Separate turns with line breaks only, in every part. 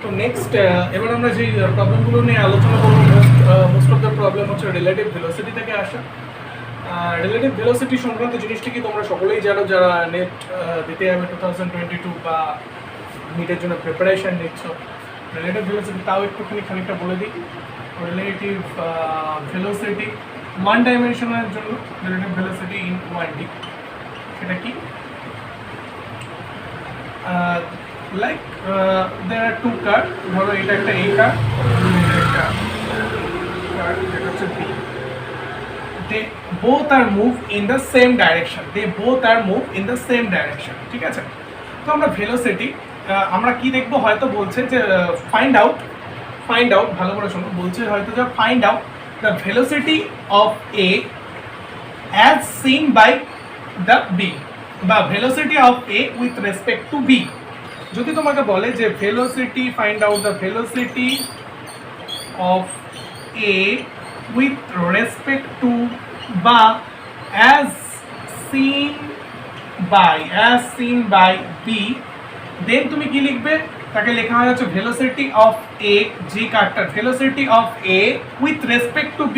তো নেক্সট এবার আমরা যে প্রবলেমগুলো নিয়ে আলোচনা করবো, মোস্ট অফ দ্য প্রবলেম হচ্ছে রিলেটিভ ভেলোসিটি থেকে আসা। রিলেটিভ ভেলোসিটি সংক্রান্ত জিনিসটি কি তোমরা সকলেই জানো যারা নেট দিতে যাবে 2022 বা নিটের জন্য প্রিপারেশন নিচ্ছ। রিলেটিভ ভেলোসিটি তাও একটুখানি খানিকটা বলে দিই। রিলেটিভ ভেলোসিটি ওয়ান ডাইমেনশনের জন্য রিলেটিভ ভেলোসিটি ইন 1D সেটা কি? Like there are two car, ধরো এটা একটা A car, এটা একটা car, যেটা হচ্ছে B. They both are move in the same direction. They both are move in the same direction. ঠিক আছে? তো আমরা ভেলোসিটি আমরা কি দেখবো, হয়তো বলছে যে ফাইন্ড আউট ভালো করে শোনো, বলছে হয়তো যে find out the velocity of A as seen by the B বা velocity of A with respect to B। যদি তোমাকে বলে যে velocity find out the velocity of A with respect to বা as seen by B, দেন তুমি কি লিখবে, তাকে লেখা হয় হচ্ছে velocity of A, G Carter velocity of A with respect to B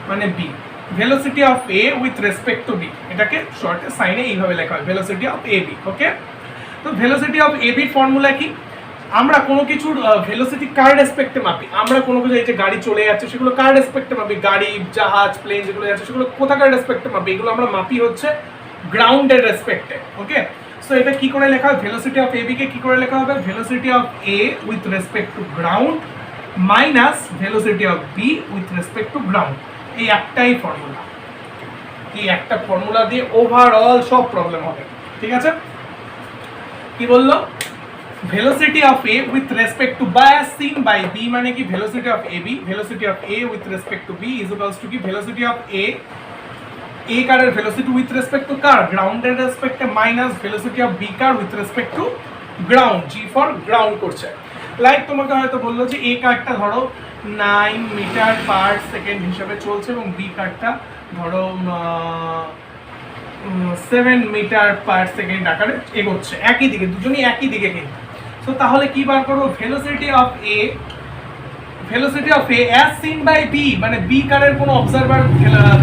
মানে B, velocity of A with respect to B, এটাকে শর্টে সাইনে এইভাবে লেখা হয় ভেলোসিটি অফ AB। ওকে, তো ভেলোসিটি অফ AB ফর্মুলা কি? আমরা কোনো কিছুর ভেলোসিটি কার রেসপেক্টে মাপি। আমরা কোনো কিছু, এই যে গাড়ি চলে যাচ্ছে সেগুলো কার রেসপেক্টে মাপি, গাড়ি জাহাজ প্লেন যেগুলো যাচ্ছে সেগুলো কোথাকার রেসপেক্টে মাপি, এগুলো আমরা মাপি হচ্ছে গ্রাউন্ডের রেসপেক্টে। ওকে, সো এটা কি করে লেখা হয়, ভেলোসিটি অফ AB কে কি করে লেখা হবে, velocity of A with respect to ground minus velocity of B with respect to ground. এই একটাই ফর্মুলা, এই একটা ফর্মুলা দিয়ে ওভারঅল সব প্রবলেম হবে। ঠিক আছে, কি বললো, velocity of A with respect to by as seen by B মানে কি velocity of AB, velocity of A with respect to B is equals to কি velocity of A কারের velocity with respect to car গ্রাউন্ডের রেসপেক্টে minus velocity of B car with respect to ground, G for ground করছে। Like তোমাকে হয়তো বললো যে A কারটা ধরো 9 মিটার পার সেকেন্ড হিসাবে চলছে এবং B কারটা ধরো 7 মিটার পার সেকেন্ড আকারে এগোচ্ছে, একই দিকে, দুজনই একই দিকে কিন্তু। সো তাহলে কি বার করবো, velocity of A as seen by B মানে B কারের কোনো অবজারভার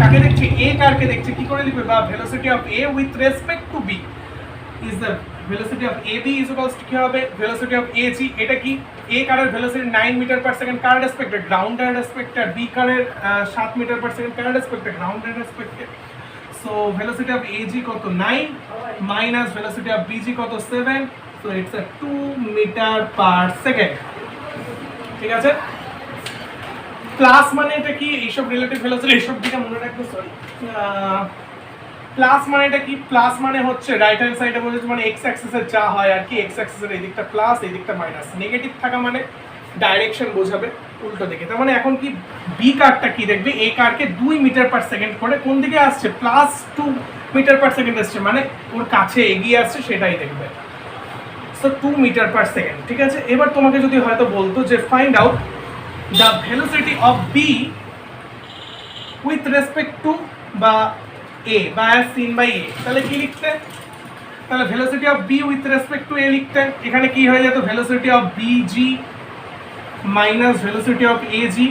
কাকে দেখছে, A কারকে দেখছে, কি করে লিখবে, বা velocity of A with respect to B is the velocity of AB is equals to কি হবে, velocity of AG। এটা কি, A কারের ভেলোসিটি 9 মিটার পার সেকেন্ড কার রেসপেক্টে, গ্রাউন্ডের রেসপেক্টে, আর B কারের 7 মিটার পার সেকেন্ড কার রেসপেক্টে, গ্রাউন্ডের রেসপেক্টে। So velocity of AG কত 9 minus velocity of BG কত 7, so it's a 2 meter per second। ঠিক আছে, প্লাস মানে এটা কি, এইসব রিলেটিভ ভেলোসিটি এইসব দিকে মনে রাখবে, সরি প্লাস মানে এটা কি, প্লাস মানে হচ্ছে রাইট হ্যান্ড সাইডে বলছে মানে এক্স অ্যাক্সিসের যা হয় আর কি, এক্স অ্যাক্সিসের এই দিকটা প্লাস এই দিকটা মাইনাস, নেগেটিভ থাকা মানে ডাইরেকশন বোঝাবে উল্টো দিকে। তার মানে এখন কি বি কারটা কি দেখবে, এ কারকে 2 মিটার পার সেকেন্ড করে কোন দিকে আসছে, প্লাস 2 মিটার পার সেকেন্ড আসছে, মানে ওর কাছে এগিয়ে আসছে সেটাই দেখবে। So 2 metre per second. ঠিক আছে, এবার তোমাকে যদি হয়তো বলতো যে find out the velocity of B with respect to বা এ বা অ্যাজ সিন বাই এ, তাহলে কি লিখতে, তাহলে velocity of B with respect to A লিখতে, এখানে কি হয়ে যেত, velocity of BG minus velocity of AG.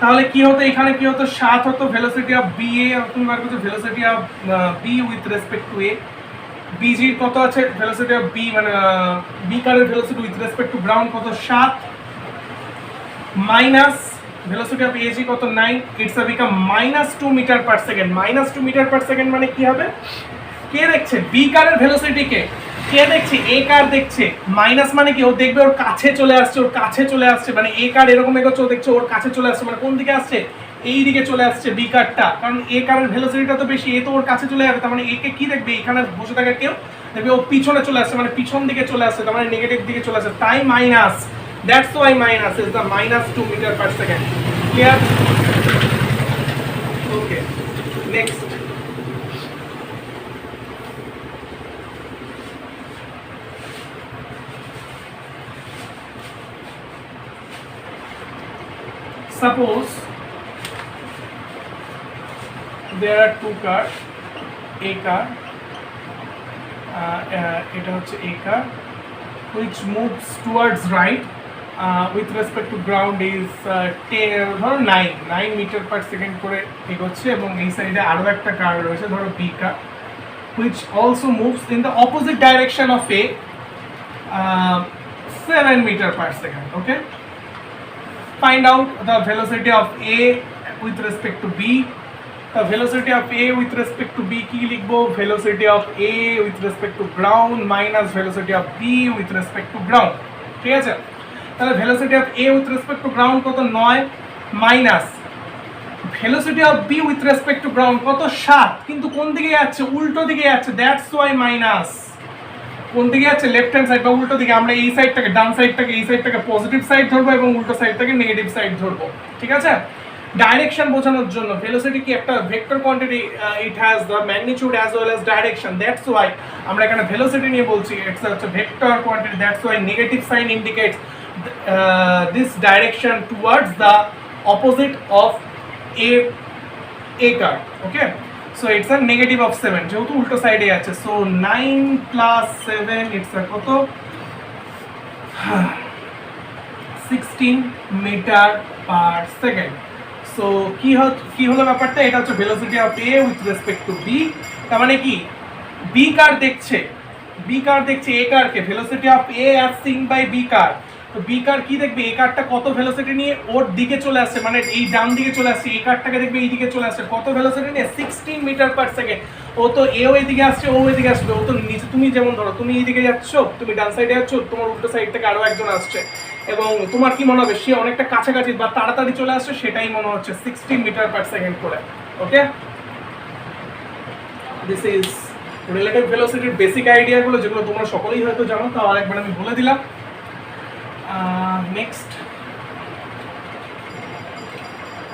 তাহলে কি হতো, এখানে কি হতো, 7 হতো ভেলোসিটি অফ বি এ, তুমি বার করছো velocity of B with respect to A, BG কত আছে, ভেলোসিটি অফ বি মানে বি কারের velocity with respect to ground কত 7 মাইনাস ভেলোসিটি অফ এজি কত 9, it's a become minus 2 metre per second. Minus 2 metre per second মানে কি হবে, কে দেখছে, বি কারের ভেলোসিটিকে কে দেখছে, এ কার দেখছে, মাইনাস মানে কি ও দেখবে ওর কাছে চলে আসছে, ওর কাছে চলে আসছে, মানে এ কার এরকম এগোচ্ছে, ও দেখছে ওর কাছে চলে আসছে, মানে কোন দিকে আসছে, এই দিকে চলে আসছে বি কারটা, কারণ এ কারের ভেলোসিটিটা তো বেশি, এ তো ওর কাছে চলে যাবে, তার মানে একে কি দেখবে, এখানে বসে থাকা কেউ দেখবে ও পিছনে চলে আসছে, মানে পিছন দিকে চলে আসছে, তার মানে নেগেটিভ দিকে চলে আসছে, তাই minus, that's why minus is the minus 2 metre per second. Clear? Okay, next suppose there are two cars, A car, এটা হচ্ছে A car which moves towards right with respect to ground is 10 ধরো 9 metre per second করে এগোচ্ছে, এবং এই সাইডে আরও একটা কার রয়েছে ধরো B car, which also moves in the opposite direction of A 7 meter per second. Okay, find out the velocity of A with respect to B. The velocity of A with respect to B কি লিখবো? velocity of A with respect to ground minus velocity of B with respect to ground. ঠিক আছে, তাহলে velocity of A with respect to ground কত? 9 minus velocity of B with respect to ground কত? 7, কিন্তু কোন দিকে যাচ্ছে? উল্টো দিকে যাচ্ছে, দ্যাটস ওয়াই মাইনাস। কোন দিকে যাচ্ছে? লেফট হ্যান্ড সাইড বা উল্টো দিকে। আমরা এই সাইডটাকে, ডান সাইডটাকে, এই সাইডটাকে পজিটিভ সাইড ধরবো এবং উল্টো সাইডটাকে নেগেটিভ সাইড ধরবো। ঠিক আছে, ডাইরেকশন বোঝানোর জন্য ভেলোসিটি কি একটা vector quantity, it has the magnitude as well as direction, that's why আমরা এখানে ভেলোসিটি নিয়ে বলছি, ইটস হচ্ছে vector quantity, that's why negative sign indicates this direction towards the opposite of a car. Okay, so it's a negative of 7 যেহেতু উল্টো সাইডে আছে, so 9 plus 7 it's a কত? 16 মিটার পার সেকেন্ড। সো কি হলো ব্যাপারটা? এটা হচ্ছে velocity of A with respect to B। তার মানে কি, B কার দেখছে A কারকে, velocity of A as seen by B car. তো B কার কি দেখবে? A কারটা কত ভেলোসিটি নিয়ে ওর দিকে চলে আসছে, মানে এই ডান দিকে চলে আসছে, A কারটাকে দেখবে এই দিকে চলে আসছে, কত ভেলোসিটি নিয়ে? 16 মিটার পার সেকেন্ড। ও তো এও এইদিকে আসছে, ও এইদিকে আসবে, ও তো নিচে, তুমি যেমন ধরো তুমি এইদিকে যাচ্ছ, তুমি ডান সাইডে যাচ্ছ, তোমার উল্টো সাইড থেকে আরো একজন আসছে, এবং তোমার কি মনে হবে? সে অনেকটা কাছাকাছি বা তাড়াতাড়ি চলে আসছে, সেটাই মনে হচ্ছে 16 মিটার পার সেকেন্ড করে। ওকে, দিস ইজ রিলেটিভ ভেলোসিটির বেসিক আইডিয়াগুলো, যেগুলো তোমরা সকলেই হয়তো জানো, তাও আরেকবার আমি বলে দিলাম। নেক্সট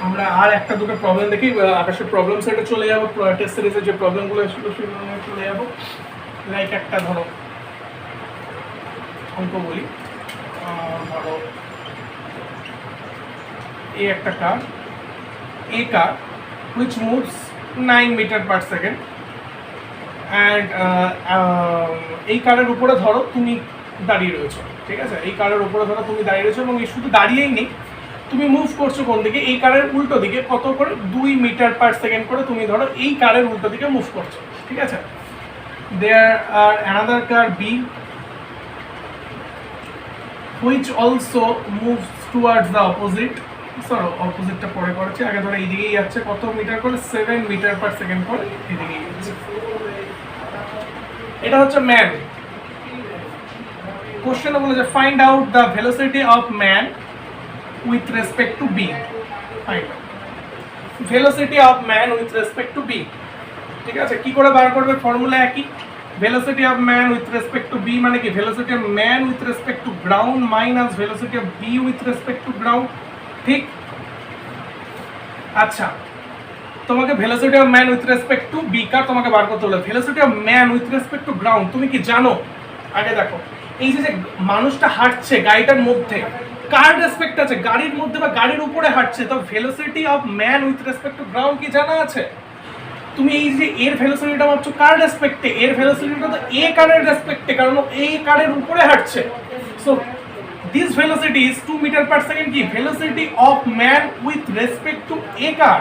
আমরা আর একটা দুটো প্রবলেম দেখি, আকাশের প্রবলেম সেটে চলে যাবো, টেস্ট সিরিজের যে প্রবলেমগুলো ছিল সেগুলো চলে যাবো। লাইক একটা ধরো অঙ্ক বলি, ধরো এই একটা কার, A car which moves 9 meter per second, and এই কারের উপরে ধরো তুমি দাঁড়িয়ে রয়েছো। ঠিক আছে, এই কারের উপরে ধরো তুমি দাঁড়িয়ে রয়েছো, এবং এই শুধু দাঁড়িয়েই নেই, তুমি মুভ করছো কোন দিকে? এই কারের উল্টো দিকে। কত করে? 2 মিটার পার সেকেন্ড করে তুমি ধরো এই কারের উল্টো দিকে মুভ করছো। ঠিক আছে, there are another car B which also moves towards the opposite, অপোজিটটা পরে করেছে, আগে ধরো এইদিকেই যাচ্ছে, কত মিটার করে? 7 মিটার পার সেকেন্ড করে এদিকেই যাচ্ছে। এটা হচ্ছে ম্যান। কোশ্চেনে বলেছে find out the velocity of man with respect to B. Find out velocity of man with respect to B. ঠিক আছে, কি করে বার করবে? ফর্মুলা একই, velocity of man with respect to B মানে কি? velocity of man with respect to ground minus velocity of B with respect to ground। ঠিক, আচ্ছা, তোমাকে velocity of man with respect to B কার তোমাকে বার করতে হলো, velocity of man with respect to ground তুমি কি জানো? আগে দেখো, এই যে মানুষটা হাঁটছে গাড়িটার মধ্যে, কার রেসপেক্ট আছে? গাড়ির মধ্যে বা গাড়ির উপরে হাঁটছে, তো velocity of man with respect to ground কি জানা আছে? তুমি এই যে এর ভেলোসিটিটা ভাবছো কার রেসপেক্টে, এর ভেলোসিটিটা তো এ কারের রেসপেক্টে, কারণ এই কারের উপরে হাঁটছে। So this velocity is 2 metre per second. কি? Velocity of man with respect to A car.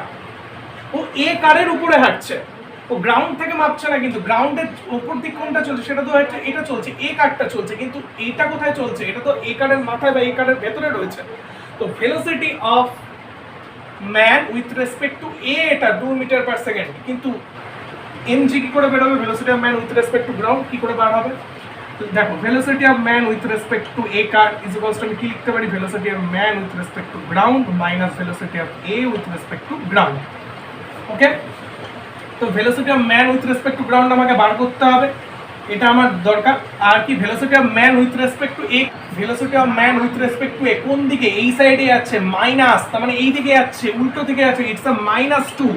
ও এ কারের উপরে হাঁটছে, ও গ্রাউন্ড থেকে মাপছে না, কিন্তু গ্রাউন্ডের উপর দিক কোনটা চলছে? সেটা তো হচ্ছে এটা চলছে, এ কারটা চলছে, কিন্তু এটা কোথায় চলছে? এটা তো এ কারের মাথায় বা এ কারের ভেতরে রয়েছে। তো velocity of man with respect to A এটা 2 মিটার পার সেকেন্ড, কিন্তু এমজি কি করে বের হবে? Velocity of man with respect to ground কি করে বার হবে? দেখো, velocity of man with respect to A car is equals to, আমি কি লিখতে পারি? Velocity of man with respect to ground minus velocity of A with respect to ground. Okay, তো velocity of man with respect to ground আমাকে বার করতে হবে, এটা আমার দরকার। আর কি? Velocity of man with respect to A, velocity of man with respect to A কোন দিকে? এই সাইডে যাচ্ছে, মাইনাস, তার মানে এই দিকে যাচ্ছে, উল্টো দিকে যাচ্ছে, ইটস আ -2।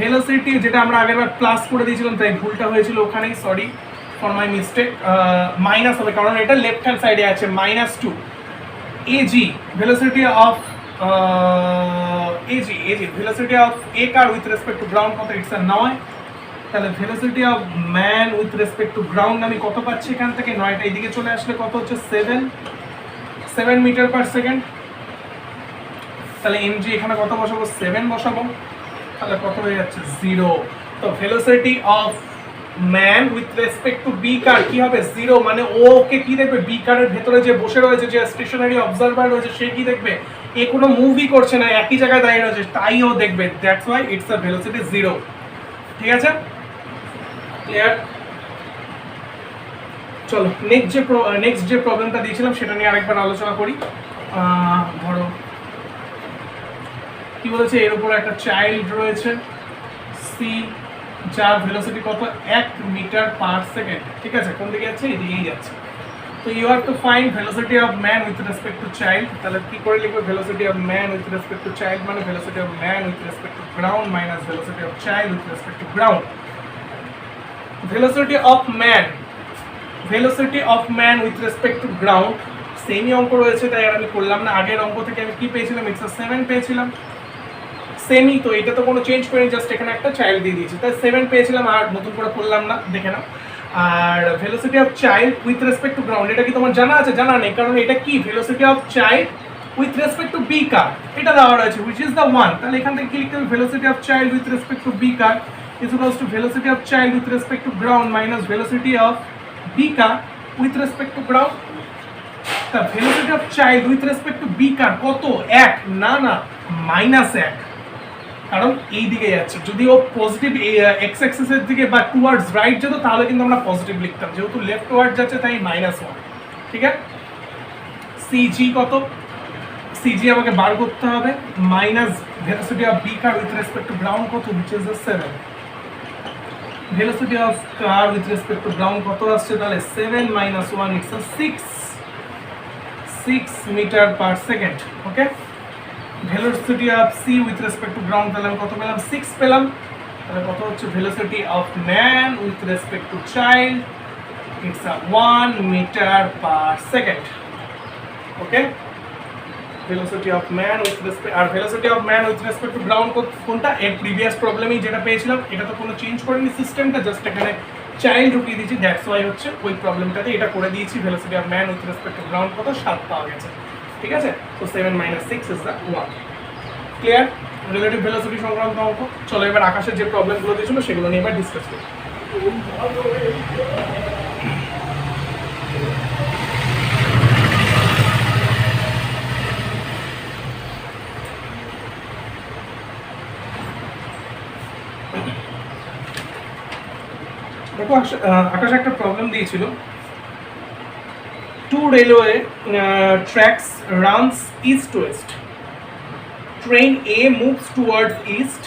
ভেলোসিটি যেটা আমরা আগেরবার প্লাস করে দিয়েছিলাম, তাই ভুলটা হয়েছিল ওখানেই, sorry for my mistake. Minus হবে কারণ এটা লেফট হ্যান্ড সাইডে আছে, -2 AG. Velocity of AG velocity of A car with respect to ground কত? ইটস আ 9 তাহলে velocity of man with respect to ground আমি কত পাচ্ছি এখান থেকে 9টা এদিকে চলে আসলে কত হচ্ছে 7 মিটার পার সেকেন্ড। তাহলে এমজি এখানে কত বসাবো 7 বসাবো, তাহলে কত হয়ে যাচ্ছে 0। তো velocity of man with respect to B car কি হবে 0, মানে ওকে কি দেখবে বি কারের ভেতরে যে বসে রয়েছে যে স্টেশনারি অবজারভার রয়েছে সে কি দেখবে এ কোনো মুভি করছে না, একই জায়গায় দাঁড়িয়ে রয়েছে তাই ও দেখবে, that's why it's a velocity 0। ঠিক আছে, ক্লিয়ার? চলো নেক্সট যে প্রবলেমটা দিয়েছিলাম সেটা নিয়ে আরেকবার আলোচনা করি। ধরো কি বলেছে, এর উপর একটা চাইল্ড রয়েছে সি, যার ভেলোসিটি কত 1 মিটার পার সেকেন্ড। ঠিক আছে, কোন দিকে যাচ্ছে এদিকেই যাচ্ছে। তো you have to find velocity of man with respect to child. তাহলে কি করে লিখবে velocity of man with respect to child মানে velocity of man with respect to ground minus velocity of child with respect to ground. Velocity of man with respect to ground সেমই অঙ্ক রয়েছে, তাই আর আমি করলাম না। আগের অঙ্ক থেকে আমি কি পেয়েছিলাম, ইটস 7 পেয়েছিলাম, সেমই তো, এটা তো কোনো চেঞ্জ করিনি, জাস্ট এখানে একটা চাইল্ড দিয়ে দিয়েছি, তাই 7 পেয়েছিলাম, আর নতুন করে করলাম না, দেখে নাও। আর velocity of child with respect to ground এটা কি তোমার জানা আছে? জানা নেই, কারণ এটা কি velocity of child with respect to B car এটা দেওয়া রয়েছে হুইচ ইজ দ্য 1। তাহলে এখান থেকে কি লিখতে হবে velocity of child with respect to B car is equals to velocity of child with respect to ground minus velocity of b car with respect to ground। তা velocity of child with respect to b car কত 1 না -1, কারণ এই দিকে যাচ্ছে। যদি ও positive x Axis এর দিকে বা টুয়ার্ডস রাইট যেত তাহলে কিন্তু আমরা পজিটিভ লিখতাম, যেহেতু লেফট টুয়ার্ড যাচ্ছে তাই -1। ঠিক আছে, সিজি কত, সিজি আমাকে বার করতে হবে, minus velocity of B car with respect to ground কত which is the 7। velocity of car with respect to ground কত আসছে, তাহলে 7 minus 1 it's a 6 metre per second. Okay, velocity of c with respect to ground তাহলে আমি কত পেলাম 6 পেলাম। তাহলে কত হচ্ছে velocity of man with respect to child it's a 1 metre per second. Okay, velocity of man with respect আর velocity of man with respect to ground কোনটা এর প্রিভিয়াস প্রবলেমেই যেটা পেয়েছিলাম, এটা তো কোনো চেঞ্জ করেনি সিস্টেমটা, জাস্ট এখানে চাইল্ড ঢুকিয়ে দিয়েছি, দ্যাটস ওয়াই হচ্ছে ওই প্রবলেমটাতে এটা করে দিয়েছি। velocity of man with respect to ground কত 7 পাওয়া গেছে। ঠিক আছে, তো 7 - 6 is the 1। Clear? Relative velocity সংক্রান্ত অঙ্ক। চলো এবার আকাশের যে প্রবলেমগুলো দিয়েছিল সেগুলো নিয়ে এবার ডিসকাস করি। দেখো আকাশে একটা প্রবলেম দিয়েছিল, two railway tracks runs east west, train A moves towards east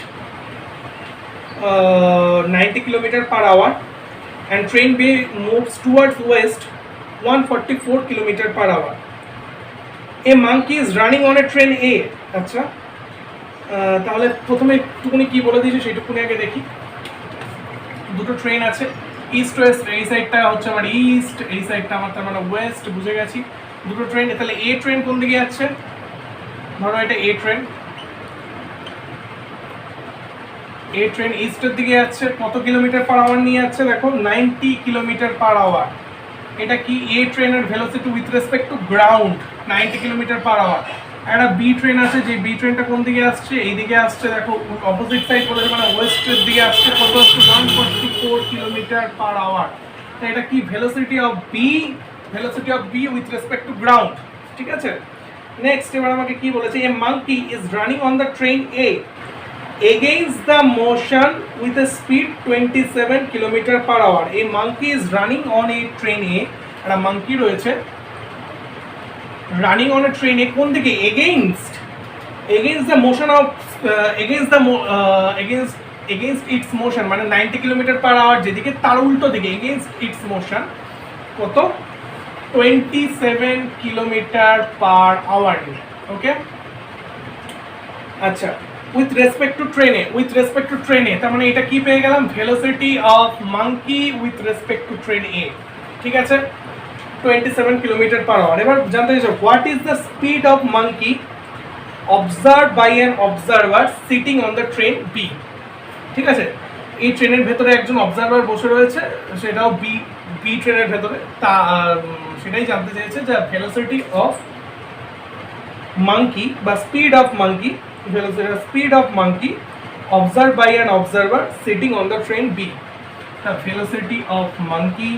90 km/h and train B moves towards west 144 km/h. A monkey is running on a train A। আচ্ছা, তাহলে প্রথমে একটুখানি কি বলে দিয়েছে সেইটুকুনি আগে দেখি। দুটো ট্রেন আছে, ইস্ট ওয়েস্ট, এই সাইডটা হচ্ছে আমার ইস্ট, এই সাইডটা আমার তার মানে ওয়েস্ট, বুঝে গেছি। দুটো ট্রেন, তাহলে এ ট্রেন কোন দিকে যাচ্ছে, ধরো এটা এ ট্রেন ইস্টের দিকে যাচ্ছে, কত km/h নিয়ে যাচ্ছে দেখো 90 km/h। এটা কি এ ট্রেনের velocity with respect to ground 90 km/h। একটা বি ট্রেন আছে, যে বি ট্রেনটা কোন দিকে আসছে, এই দিকে আসছে, দেখো অপোজিট সাইড বলেছে মানে ওয়েস্টের দিকে আসছে, কত হচ্ছে 144 km/h। তাই এটা কি velocity of B with respect to ground. ঠিক আছে, নেক্সট এবার আমাকে কি বলেছে, a monkey is running on the train A against the motion with a speed 27 km/h। A monkey is running on a train A, একটা monkey রয়েছে running on a train A কোন দিকে, against the motion of against its motion মানে 90 km/h যেদিকে তার উল্টো দিকে, against its motion কত 27 km/h। ওকে, আচ্ছা, with respect to train A তার মানে এটা কি পেয়ে গেলাম, velocity of monkey with respect to train A। ঠিক আছে, 27 km/h। এবার জানতে চাইছো what is the speed of monkey observed by an observer sitting on the train B। ঠিক আছে, এই ট্রেনের ভেতরে একজন অবজারভার বসে রয়েছে, সেটাও বি বি ট্রেনের ভেতরে। তা সেটাই জানতে চেয়েছে যে ভেলোসিটি অফ মাঙ্কি বা speed of monkey, speed of monkey observed by an observer sitting on the train B. The velocity of monkey,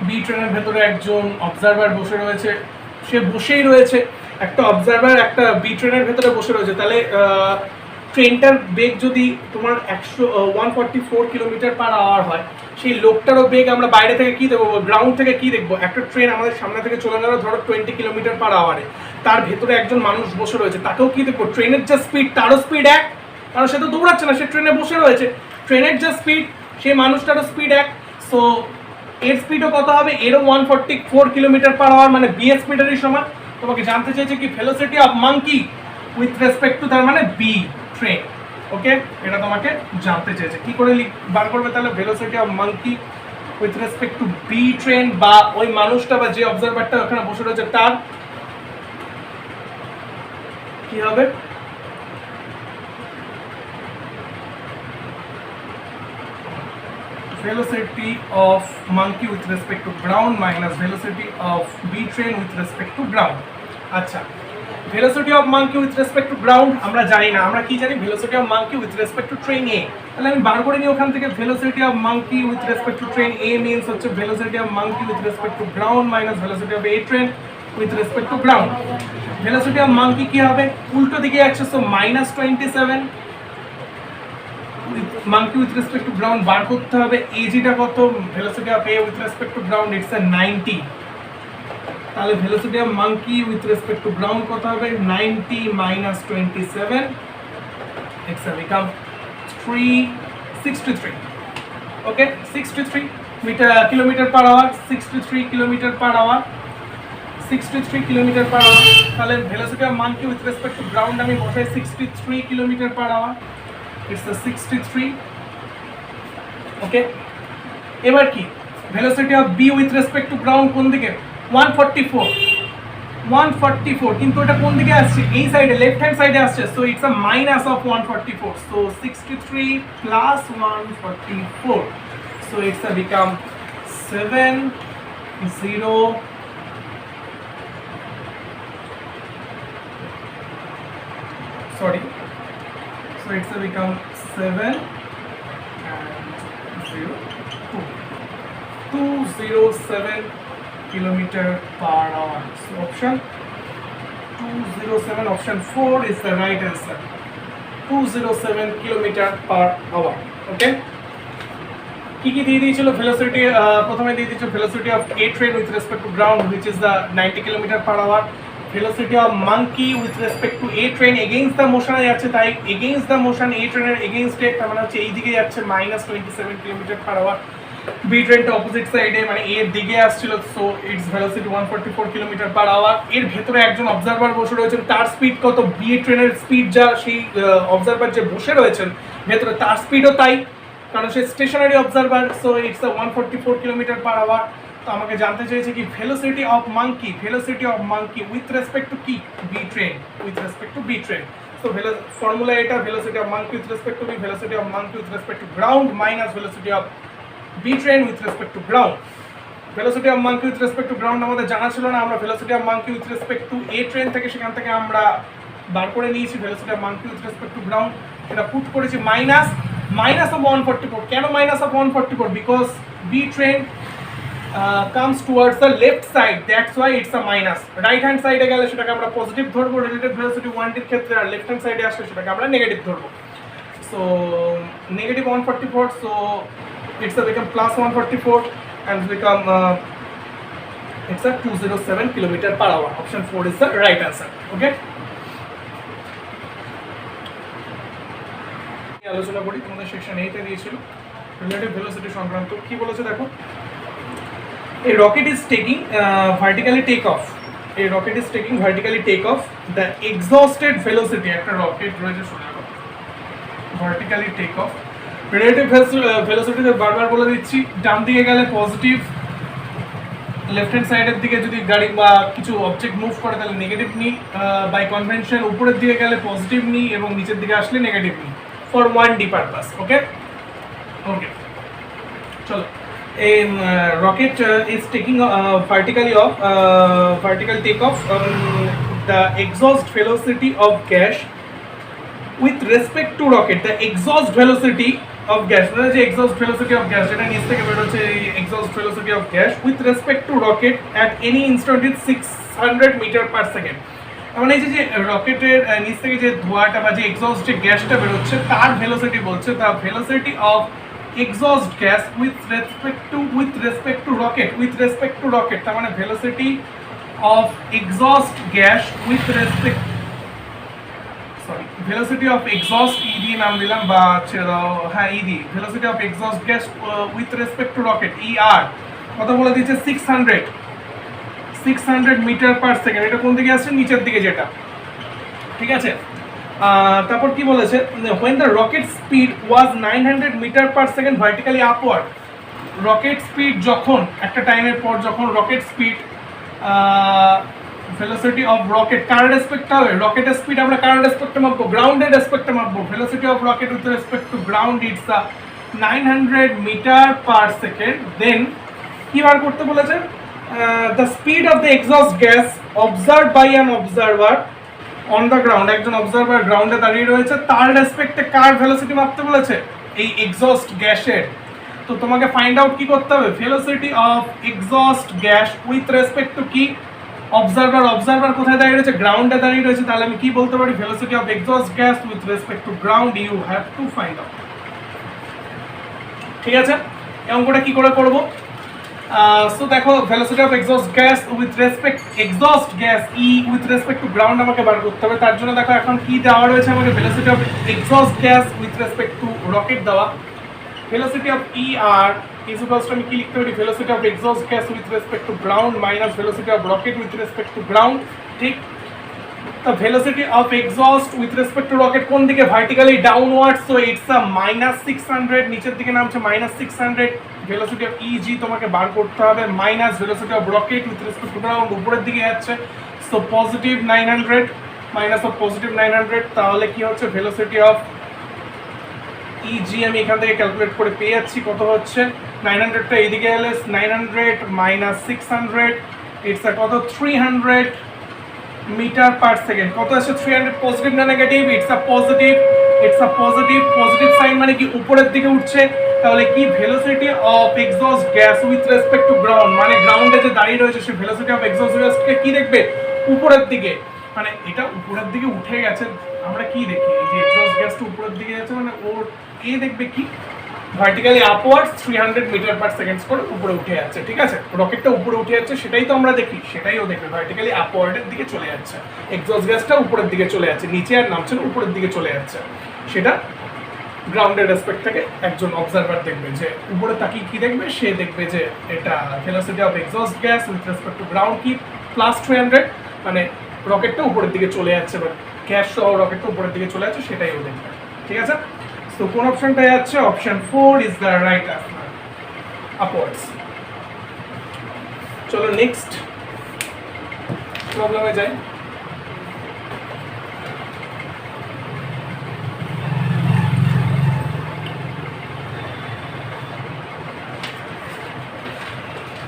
B ট্রেনের ভেতরে একজন অবজারভার বসে রয়েছে, সে বসেই রয়েছে, একটা অবজারভার একটা বি ট্রেনের ভেতরে বসে রয়েছে। তাহলে ট্রেনটার বেগ যদি তোমার 144 কিলোমিটার পার আওয়ার হয়, সেই লোকটারও বেগ আমরা বাইরে থেকে কি দেখবো, গ্রাউন্ড থেকে কি দেখবো, একটা ট্রেন আমাদের সামনে থেকে চলে গেল ধরো 20 কিলোমিটার পার আওয়ারে, তার ভেতরে একজন মানুষ বসে রয়েছে, তাকেও কি দেখবো, ট্রেনের যা স্পিড তারও স্পিড এক, কারণ সে তো দৌড়াচ্ছে না, সে ট্রেনে বসে রয়েছে, ট্রেনের যা স্পিড সেই মানুষটারও স্পিড এক। সো এর স্পিডও কত হবে, এরও 144 কিলোমিটার পার আওয়ার, মানে বি এর স্পিডেরই সমান। তোমাকে জানতে চাইছে কি velocity of monkey with respect two, তার মানে বি ট্রেন। ওকে, এটা তোমাকে জানতে চেয়েছে। কি করে বার করবে তাহলে velocity of monkey with respect to B train, বা ওই মানুষটা বা যে অবজারভারটা ওখানে বসে রয়েছে তার কি হবে, velocity of monkey with respect to ground minus velocity of b train with respect to ground. আচ্ছা, velocity of monkey with respect to ground আমরা জানি না, আমরা কি জানি, velocity of monkey with respect to train A। তাহলে আমি বার করে নিই ওখান থেকে velocity of monkey with respect to train A means হচ্ছে velocity of monkey with respect to ground minus velocity of A train with respect to ground। velocity of monkey কি হবে, উল্টো দিকে যাচ্ছে, so -27 monkey with respect to ground বার করতে হবে। টা কত, velocity of A with respect to ground it's a 90, তাহলে velocity of monkey with respect to ground কত হবে, 90 minus 27, it's a become 363। Okay, 63 kilometre per hour, 63 kilometre per hour, 63 kilometre per hour. তাহলে velocity of monkey with respect to ground আমি বসাই 63 kilometre per hour, it's a 63। Okay, এবার কি velocity of b with respect to ground কোন দিকে, 144, কিন্তু এটা কোন দিকে আসছে, এই সাইডে লেফট হ্যান্ড সাইডে আসছে, so it's a minus of 144, so 63 plus 144, so it's a become 70, sorry, so it's a become 7 and 0 207 kilometer per hour. So option 207, option 4 is the right answer, 207 kilometer per hour. Okay, কি কি দিয়ে দিয়েছিল velocity, প্রথমে দিয়ে দিয়েছিল velocity of a train with respect to ground which is the 90 kilometer per hour, velocity of monkey with respect to a train against the motion এ যাচ্ছে, তাই against the motion a train এর against এ, তার মানে হচ্ছে এই দিকে যাচ্ছে -27 kilometre per hour, b train টা অপোজিট সাইডে মানে এর দিকে আসছিল, so its velocity 144 kilometre per hour. এর ভেতরে একজন অবজারভার বসে রয়েছেন, তার স্পিড কত, বি ট্রেনের স্পিড যা, সেই অবজারভার যে বসে রয়েছেন ভেতরে তার স্পিডও তাই, কারণ সে stationary observer, so it's a 144 kilometre per hour. তো আমাকে জানতে চেয়েছে কি velocity of monkey with respect to কি, b train with respect to b train। so formula এটা, velocity of monkey with respect to b, velocity of monkey with respect to ground minus velocity of b train with respect to ground। velocity of monkey with respect to ground আমাদের জানা ছিল না, আমরা velocity of monkey with respect to a train থেকে সেখান থেকে আমরা বার করে নিয়েছি velocity of monkey with respect to ground, এটা পুট করেছি minus of 144। কেন minus of 144, because b train comes towards the left side, that's why it's a minus। right hand side এ গেলে সেটাকে আমরা পজিটিভ ধরবো রিলেটিভ ভেলোসিটি 1 এর ক্ষেত্রে, আর left hand সাইডে আসলে সেটাকে আমরা নেগেটিভ ধরবো। So negative 144, so it's a become plus 144 and become it's a 207 kilometer per hour। option 4 is the right answer। okay, আলোচনা করি, তোমাদের সেকশন 8 এ দিয়েছিল রিলেটিভ ভেলোসিটি সংক্রান্ত। কি বলেছে দেখো, a rocket is taking vertically take off, the exhausted velocity, একটা rocket রয়েছে সোজা কথা, vertically take off, relative velocity বারবার বলে দিচ্ছি, ডান দিকে গেলে পজিটিভ, লেফট হ্যান্ড সাইডের দিকে যদি গাড়ি বা কিছু অবজেক্ট মুভ করে তাহলে নেগেটিভ নিই, বাই কনভেনশন উপরের দিকে গেলে পজিটিভ নিই এবং নিচের দিকে আসলে নেগেটিভ নিই। for 1D purpose. Okay. Chalo. A rocket is taking vertically off, vertical takeoff. The exhaust velocity of gas with respect to rocket, the exhaust velocity of gas, the exhaust velocity of gas, যেটা নিচ থেকে বের হচ্ছে, exhaust velocity of gas with respect to rocket at any instant is 600 meter per second. মানে এই যে রকেটের নিচ থেকে যে ধোঁয়াটা বা যে এক্সস্ট যে গ্যাসটা বের হচ্ছে তার ভেলোসিটি বলছে, the velocity of exhaust gas with respect to rocket, তার মানে velocity of exhaust gas with respect, velocity of exhaust ed নাম দিলাম বা ছেড়ে দাও, হ্যাঁ ed, velocity of exhaust gas with respect to rocket er কত বলে দিয়েছে 600 মিটার পার সেকেন্ড। এটা কোন দিকে আসছে, নিচের দিকে যেটা, ঠিক আছে। তারপর কি বলেছে, when the rocket speed was 900 metre per second vertically upward, rocket speed যখন একটা টাইমের পর যখন rocket speed velocity of rocket কার রেসপেক্টে হবে, রকেটের স্পিড আমরা কার রেসপেক্টে মাপবো, গ্রাউন্ডের রেসপেক্টে মাপবো। velocity of rocket with respect to ground it's 900 metre per second. Then কি বার করতে বলেছে, the speed of the exhaust gas observed by an observer on the ground, একজন অবজারভার গ্রাউন্ডে দাঁড়িয়ে রয়েছে, তার রেসপেক্টে কার ভেলোসিটি মাপতে বলেছে, এই এক্সস্ট গ্যাসের। তো তোমাকে ফাইন্ড আউট কি করতে হবে, velocity of exhaust gas with respect to কি, অবজারভার কোথায় দাঁড়িয়ে রয়েছে, গ্রাউন্ডে দাঁড়িয়ে রয়েছে। তাহলে আমি কি বলতে পারি, velocity of exhaust gas with respect to ground you have to find out. ঠিক আছে, এই অঙ্কটা কি করে করবো, সো দেখো velocity of exhaust gas with respect e with respect to ground আমাকে বার করতে হবে। তার জন্য দেখো এখন কি দেওয়া রয়েছে আমাকে, velocity of exhaust gas with respect to rocket দেওয়া, velocity of er is equals to আমি কি লিখতে পারি, velocity of exhaust gas with respect to ground minus velocity of rocket with respect to ground। ঠিক, the velocity of exhaust with respect to rocket কোন দিকে, vertically downwards, so it's a -600, নিচের দিকে নামছে -600। velocity of eg তোমাকে বার করতে হবে minus velocity of rocket with respect to ground উপরের দিকে যাচ্ছে, so positive 900 minus of positive 900, তাহলে কি হচ্ছে velocity of eg আমি এখান থেকে ক্যালকুলেট করে পেয়ে যাচ্ছি কত হচ্ছে, 900 টা এদিকে এলে 900 minus 600 it's a কত 300 মিটার পার সেকেন্ড। কত আসছে 300, পজিটিভ না negative, it's a positive, positive sign মানে কি উপরের দিকে উঠছে। তাহলে কি velocity of exhaust gas with respect to ground, মানে গ্রাউন্ডে যে দাঁড়িয়ে রয়েছে সে ভেলোসিটি অফ এক্সস্ট গ্যাসকে কি দেখবে, উপরের দিকে, মানে এটা উপরের দিকে উঠে গেছে। আমরা কি দেখি, এই যে এক্সস্ট গ্যাসটা উপরের দিকে যাচ্ছে মানে ওর এ দেখবে কি vertically upwards 300 metre per second করে উপরে উঠে যাচ্ছে। ঠিক আছে, রকেটটা উপরে উঠে যাচ্ছে, সেটাই তো আমরা দেখি, সেটাই ও দেখবে ভার্টিক্যালি আপওয়ার্ডের দিকে চলে যাচ্ছে, এক্সস্ট গ্যাসটা উপরের দিকে চলে যাচ্ছে, নিচে আর নামছে না, উপরের দিকে চলে যাচ্ছে। সেটা গ্রাউন্ডের রেসপেক্ট থেকে একজন অবজারভার দেখবে, যে উপরে তাকিয়ে কি দেখবে, সে দেখবে যে এটা velocity of exhaust gas with respect to ground কি +300, মানে রকেটটা উপরের দিকে চলে যাচ্ছে বা গ্যাস সহ রকেটটা উপরের দিকে চলে যাচ্ছে, সেটাই ও দেখবে। ঠিক আছে, তো কোন অপশনটা যাচ্ছে, option 4 is the right answer, upwards. চলো নেক্সট প্রবলেমে যাই।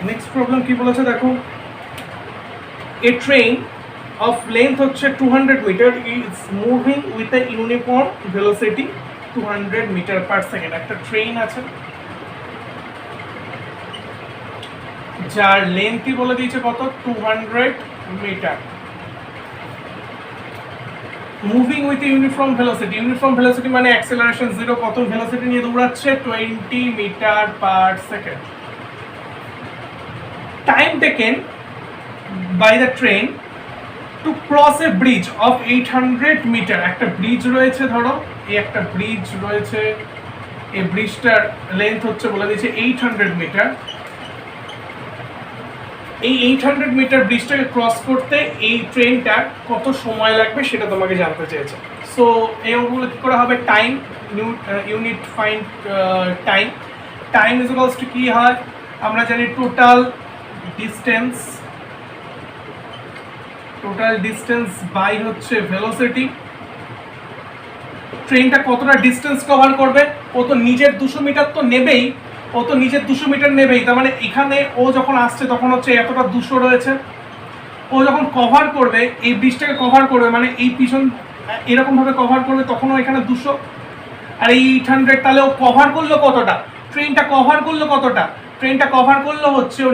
নেক্সট প্রবলেম কি বলেছে দেখো, এ ট্রেন অফ লেন্থ হচ্ছে 200 মিটার is moving with a uniform velocity 200 metre per second. একটা ট্রেন আছে যার লেন্থই বলে দিয়েছে কত, 200 metre, moving with uniform velocity, uniform velocity মানে অ্যাক্সেলারেশন 0, কত ভেলোসিটি নিয়ে দৌড়াচ্ছে, 20 metre per second. Time taken by the train to cross a bridge of 800 metre, একটা ব্রিজ রয়েছে, ধরো এই একটা ব্রিজ রয়েছে, এই ব্রিজটার লেন্থ হচ্ছে বলে দিয়েছে 800 মিটার। এই 800 মিটার ব্রিজটাকে ক্রস করতে এই ট্রেনটা কত সময় লাগবে সেটা তোমাকে জানতে চেয়েছে। সো এই অঙ্কগুলো কি করা হবে, time, unit find time, time is equals two কি হয়, আমরা জানি টোটাল ডিস্টেন্স বাই হচ্ছে ভেলোসিটি, ট্রেনটা কতটা ডিস্টেন্স কভার করবে, ও তো নিজের 200 মিটার তো নেবেই, ও তো নিজের 200 মিটার নেবেই। তার মানে এখানে ও যখন আসছে তখন হচ্ছে এতটা 200 রয়েছে, ও যখন কভার করবে এই ব্রিজটাকে কভার করবে মানে এই পিছন এরকমভাবে কভার করবে তখনও এখানে 200 আর এই 800, তাহলে ও কভার করলো কতটা, ট্রেনটা কভার করলো কতটা, ট্রেনটা কভার করলো হচ্ছে ও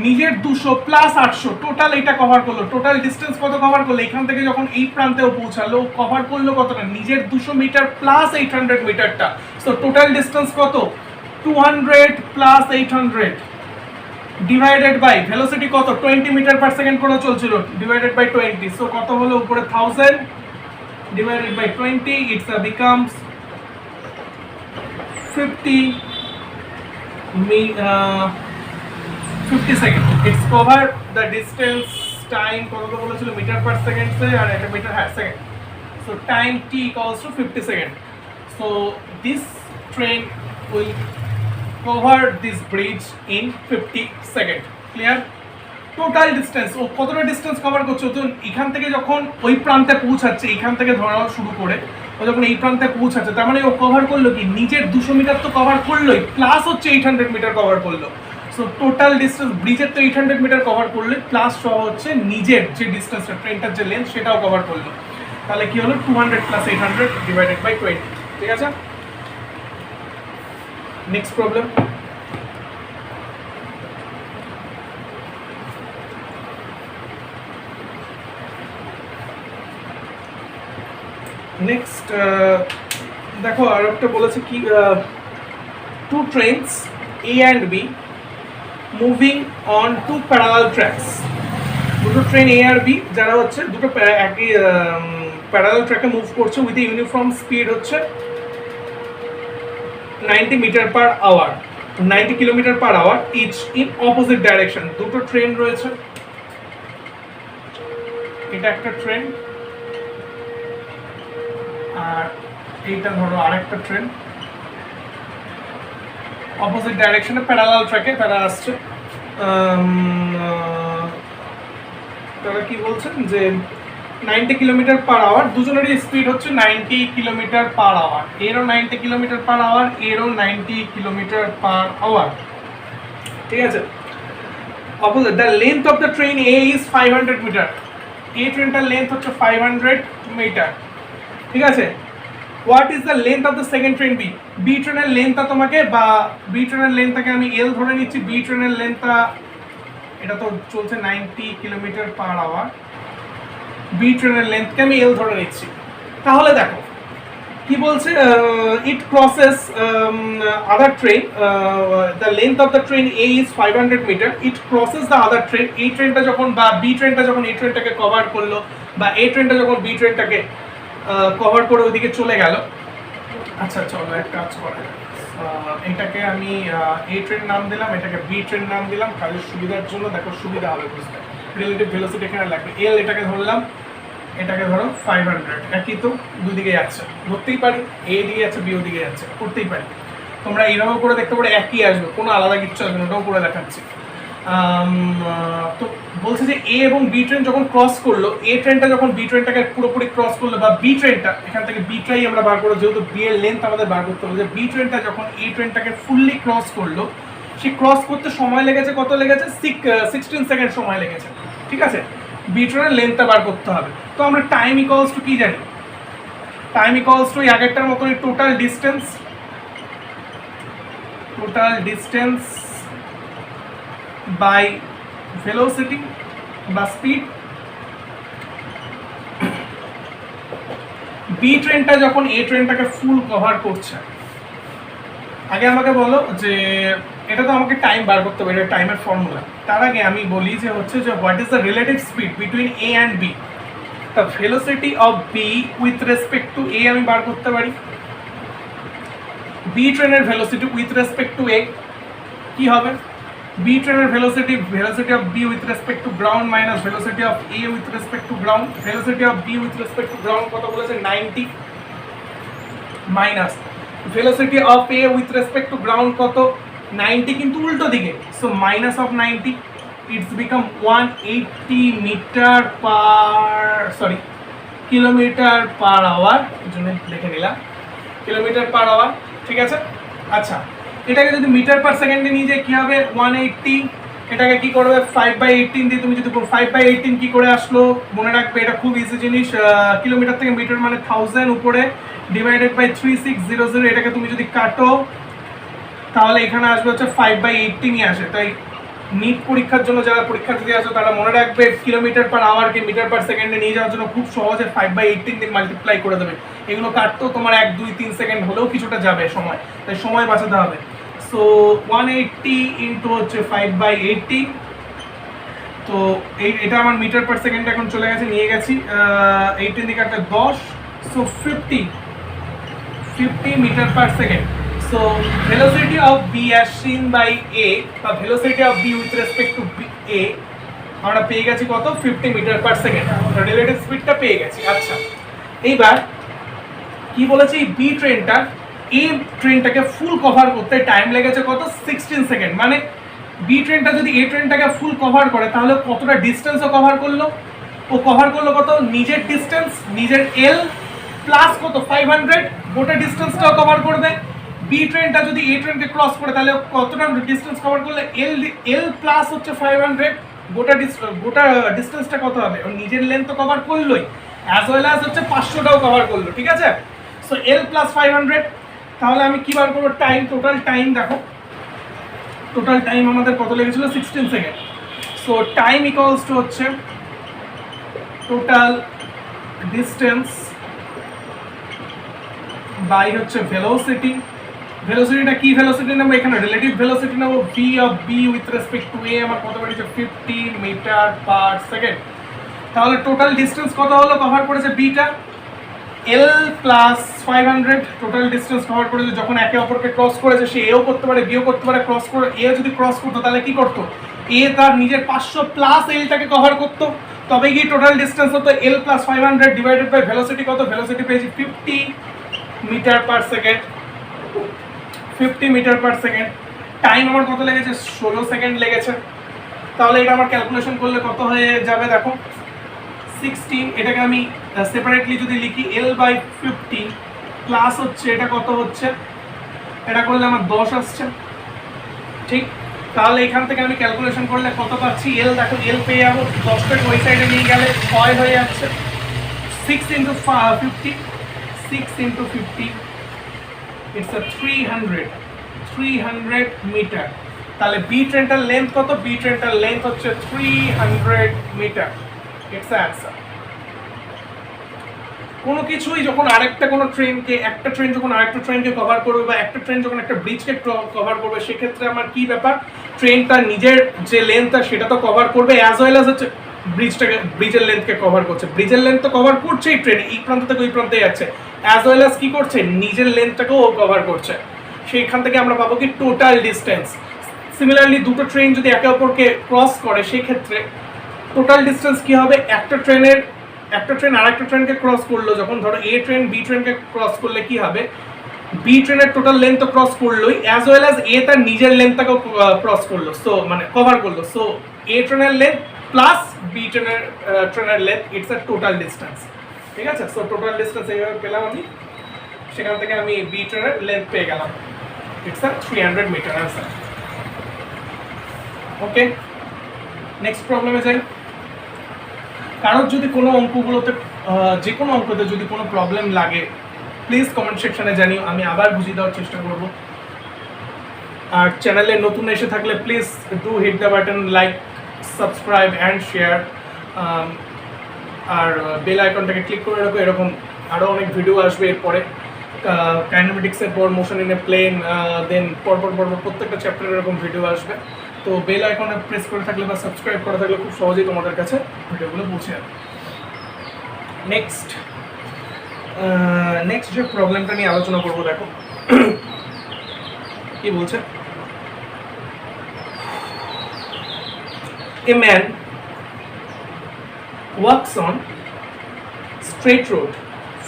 নিজের 200 প্লাস 800, টোটাল এটা কভার করলো। টোটাল ডিস্টেন্স কত কভার করলো, এখান থেকে যখন এই প্রান্তেও পৌঁছালো কভার করলো কতটা, নিজের 200 মিটার প্লাস 800 মিটারটা। সো টোটাল ডিস্টেন্স কত, 200 প্লাস 800 ডিভাইডেড বাই ভেলোসিটি কত 20 মিটার পার সেকেন্ড করে চলছিল, ডিভাইডেড বাই 20। সো কত হলো, উপরে 1000 divided by 20, it becomes 50 second. It's cover the distance time কত বলেছিল মিটার পার সেকেন্ড সে, আর এটা মিটার হ্যাঁ second. So time t equals to 50 second. So this train will cover this bridge in 50 second. Clear? Total distance ও কতটা distance cover করছে, তো এখান থেকে যখন ওই প্রান্তে পৌঁছাচ্ছে, এখান থেকে ধরা শুরু করে ও যখন এই প্রান্তে পৌঁছাচ্ছে, তার মানে ও কভার করলো কি, নিজের 200 মিটার তো কভার করলোই, প্লাস হচ্ছে 800 মিটার কভার করলো। সো টোটাল ডিস্টেন্স ব্রিজের তো 800 মিটার কভার করলে, প্লাস সহ হচ্ছে নিজের যে ডিস্টেন্সটা ট্রেনটার যে লেন্থ সেটাও কভার করলো। তাহলে কি হলো, 200 প্লাস 800 ডিভাইডেড বাই 20। ঠিক আছে, নেক্সট প্রবলেম। নেক্সট দেখো আর একটা বলেছে কি, two trains A and B moving on two parallel tracks. দুটো ট্রেন এ আর বি যারা হচ্ছে দুটো একই প্যারালাল ট্র্যাকে মুভ করছে উইথ ইউনিফর্ম স্পিড হচ্ছে 90 metre per hour, 90 kilometre per hour each in opposite direction. দুটো ট্রেন রয়েছে, এটা একটা ট্রেন আর এইটা ধরো আরেকটা ট্রেন, অপোজিট ডাইরেকশনে প্যারালাল ট্র্যাকে তারা আসছে। তারা কি বলছেন যে 90 কিলোমিটার পার আওয়ার, দুজনেরই স্পিড হচ্ছে 90 কিলোমিটার পার আওয়ার, এরও 90 কিলোমিটার পার আওয়ার, এরও 90 কিলোমিটার পার আওয়ার। ঠিক আছে, opposite the length of the train A is 500 metre, এই ট্রেনটার লেন্থ হচ্ছে 500 মিটার। ঠিক আছে, what is the length of the second train B, B ট্রেনের লেন্থটা তোমাকে, বা বি ট্রেনের লেন্থটাকে আমি এল ধরে নিচ্ছি, বি ট্রেনের লেন্থটা এটা তো চলছে 90 কিলোমিটার পার আওয়ার, বি ট্রেনের লেন্থকে আমি এল ধরে নিচ্ছি। তাহলে দেখো কি বলছে, it crosses other train, the length of the train A is 500 metre, it crosses the other train. এই ট্রেনটা যখন বা বি ট্রেনটা যখন এই ট্রেনটাকে কভার করলো, বা এই ট্রেনটা যখন বি ট্রেনটাকে কভার করে ওইদিকে চলে গেল। আচ্ছা চলো এক কাজ করে, এটাকে আমি এ ট্রেন নাম দিলাম, এটাকে বি ট্রেন নাম দিলাম, কাজের সুবিধার জন্য, দেখো সুবিধা হবে বুঝতে। রিলেটিভ ভেলোসিটি এখানে লাগবে, এল এটাকে ধরলাম, এটাকে ধরো 500, একই তো, দুদিকে যাচ্ছে, ধরতেই পারি, এ দিকে যাচ্ছে বি দিকে যাচ্ছে, করতেই পারি। তোমরা এইভাবে করে দেখতে পারো একই আসবে, কোনো আলাদা কিচ্ছু আসবে না, ওটাও করে দেখাচ্ছি। তো বলছে যে এ এবং বি ট্রেন যখন ক্রস করলো, এ ট্রেনটা যখন বি ট্রেনটাকে পুরোপুরি ক্রস করলো, বা বি ট্রেনটা এখান থেকে বিটাই আমরা বার করবো, যেহেতু বি এর লেন্থ আমাদের বার করতে হবে, যে বি ট্রেনটা যখন এ ট্রেনটাকে ফুললি ক্রস করলো, সে ক্রস করতে সময় লেগেছে কত লেগেছে, 16 সেকেন্ড সময় লেগেছে। ঠিক আছে, বি ট্রেনের লেন্থটা বার করতে হবে। তো আমরা টাইম ইকুয়ালস টু কি জানি, টাইম ইকুয়ালস টু আগেরটার মতনই টোটাল ডিস্টেন্স বাই ভেলোসিটি বা স্পিড। বি ট্রেনটা যখন এ ট্রেনটাকে ফুল কভার করছে, আগে আমাকে বলো যে এটা তো আমাকে টাইম বার করতে হবে, এটা টাইমের ফর্মুলা। তার আগে আমি বলি যে হচ্ছে যে what is the relative speed between A and B. The velocity of B with respect to A আমি বার করতে পারি, বি ট্রেনের velocity with respect to A কি হবে, বি ট্রেনের velocity of B with respect to ground minus velocity of A with respect to ground. Velocity of B with respect to ground কত বলেছে, 90, minus velocity of A with respect to ground কত, 90 কিন্তু উল্টো দিকে, so minus of 90, it's become 180 metre per kilometre per hour, জন্য লিখে নিলাম kilometre per hour, ঠিক আছে। আচ্ছা, এটাকে যদি মিটার পার সেকেন্ডে নিয়ে যাই কি হবে 180, এটাকে কি করবে 5/18 দিয়ে তুমি যদি 5/18 কি করে আসলো মনে রাখবে, এটা খুব ইজি জিনিস, কিলোমিটার থেকে মিটার মানে 1000 উপরে ডিভাইডেড বাই 3600, এটাকে তুমি যদি কাটো তাহলে এখানে আসবে হচ্ছে 5/18ই আসে। তাই নিট পরীক্ষার জন্য যারা পরীক্ষার্থী দিয়ে আসো তারা মনে রাখবে কিলোমিটার পার আওয়ারকে মিটার পার সেকেন্ডে নিয়ে যাওয়ার জন্য খুব সহজে 5/18 দিয়ে মাল্টিপ্লাই করে দেবে। এগুলো কাটতেও তোমার 1 2 3 সেকেন্ড হলেও কিছুটা যাবে সময়, তাই সময় বাঁচাতে হবে। সো 180 ইন্টু হচ্ছে 5/18, তো এটা আমার মিটার পার সেকেন্ড এখন চলে গেছে, নিয়ে গেছি 18 দিকে একটা 10, so 50 metre per second. So velocity of B as seen by A, বা velocity of B with respect to A আমরা পেয়ে গেছি কত 50 মিটার পার সেকেন্ড, রিলেটিভ স্পিডটা পেয়ে গেছি। আচ্ছা, এইবার কি বলেছে এই B ট্রেনটা, এই ট্রেনটাকে ফুল কভার করতে টাইম লেগেছে কত 16 সেকেন্ড। মানে B ট্রেনটা যদি এই ট্রেনটাকে ফুল কভার করে তাহলে কতটা ডিসটেন্সও কভার করলো, ও কভার করলো কত নিজের ডিসটেন্স, নিজের L প্লাস কত 500, গোটা ডিসটেন্সটাও কভার করবে। বি ট্রেনটা যদি এ ট্রেনকে ক্রস করে তাহলে কতটা ডিসটেন্স কভার করলে এল প্লাস হচ্ছে 500, গোটা ডিসটেন্সটা কত হবে, ও নিজের লেন্থ তো কভার করলোই, অ্যাজ ওয়েল অ্যাজ হচ্ছে 500টাও কভার করলো, ঠিক আছে। সো এল প্লাস 500, তাহলে আমি কি বার করবো টাইম, টোটাল টাইম দেখো, টোটাল টাইম আমাদের কত লেগেছিল 16 second. So time equals to হচ্ছে টোটাল ডিস্টেন্স বাই হচ্ছে ভেলোসিটি। ভেলোসিটিটা কি ভেলোসিটি নেবো, এখানে রিলেটিভ ভেলোসিটি নেবো, V of B with respect to A আমার কত বেরিয়েছে 50 মিটার পার সেকেন্ড। তাহলে টোটাল ডিস্টেন্স কত হলো কভার করেছে বিটা, L plus 500, total distance cover করেছে। যখন একে অপরকে ক্রস করেছে সে এও করতে পারে বিও করতে পারে, ক্রস করে এ যদি ক্রস করতো তাহলে কি করতো, এ তার নিজের 500 প্লাস এলটাকে কভার করতো, তবে কি টোটাল ডিস্টেন্স হতো L plus 500 divided by velocity কত, ভেলোসিটি পেয়েছি 50 metre per second, 50 metre per second. Time আমার কত লেগেছে 16 সেকেন্ড লেগেছে। তাহলে এটা আমার ক্যালকুলেশন করলে কত হয়ে যাবে দেখো 16, এটাকে আমি সেপারেটলি যদি লিখি এল বাই 50 প্লাস হচ্ছে এটা কত হচ্ছে, এটা করলে আমার 10 আসছে, ঠিক। তাহলে এখান থেকে আমি ক্যালকুলেশন করলে কত পাচ্ছি, এল দেখো এল পেয়ে যাবো 10টাকে ওই সাইডে নিয়ে গেলে 6 হয়ে যাচ্ছে, 6 into 50, 6 into 50, it's a 300 metre. তাহলে বি ট্রেনটার লেন্থ কত, বি ট্রেনটার লেন্থ হচ্ছে 300 মিটার, ইটস অ্যান্সার। কোনো কিছুই যখন আরেকটা কোনো ট্রেনকে, একটা ট্রেন যখন আরেকটা ট্রেনকে কভার করবে বা একটা ট্রেন যখন একটা ব্রিজকে কভার করবে, সেক্ষেত্রে আমার কি ব্যাপার, ট্রেনটা নিজের যে লেন্থটা সেটা তো কভার করবে, অ্যাজ ওয়েল অ্যাজ হচ্ছে ব্রিজের লেন্থকে কভার করছে, ব্রিজের লেন্থ তো কভার করছেই ট্রেন, এই প্রান্ত থেকে ওই প্রান্তে যাচ্ছে, অ্যাজ ওয়েল অ্যাজ কি করছে নিজের লেন্থটাকেও কভার করছে। সেইখান থেকে আমরা পাবো কি টোটাল ডিস্টেন্স। সিমিলারলি দুটো ট্রেন যদি একে অপরকে ক্রস করে সেই ক্ষেত্রে টোটাল ডিস্টেন্স কি হবে, একটা ট্রেন আরেকটা ট্রেনকে ক্রস করলো, যখন ধরো এ ট্রেন বি ট্রেনকে ক্রস করলে কি হবে, বি ট্রেনের টোটাল লেন্থ তো ক্রস করলোই, অ্যাজ ওয়েল অ্যাজ এ তার নিজের লেন্থটাকেও ক্রস করলো, সো মানে কভার করলো, সো এ ট্রেনের লেন্থ প্লাস বি ট্রেনের length, it's a total distance, ঠিক আছে। সো টোটাল ডিস্টেন্স এইভাবে পেলাম আমি, সেখান থেকে আমি বি ট্রেনের লেন্থ পেয়ে গেলাম, it's a 300 metre answer. Okay, next প্রবলেমে যাই। কারোর যদি কোনো অঙ্কগুলোতে যে কোনো অঙ্কতে যদি কোনো প্রবলেম লাগে প্লিজ কমেন্ট সেকশনে জানিও, আমি আবার বুঝিয়ে দেওয়ার চেষ্টা করব। আর চ্যানেলে নতুন এসে থাকলে please do hit the button like, subscribe and share, আর বেল আইকনটাকে ক্লিক করে রাখো, এরকম আরও অনেক ভিডিও আসবে এরপরে। কাইনেমেটিক্সের পর মোশন ইন এ প্লেন, দেন পরপর প্রত্যেকটা চ্যাপ্টারের এরকম ভিডিও আসবে। তো বেল আইকনে প্রেস করে থাকলে বা সাবস্ক্রাইব করা থাকলে খুব সহজেই তোমাদের কাছে ভিডিওগুলো পৌঁছে যাবে। নেক্সট যে প্রবলেমটা নিয়ে আলোচনা করবো দেখো কি বলছে, a man works on straight road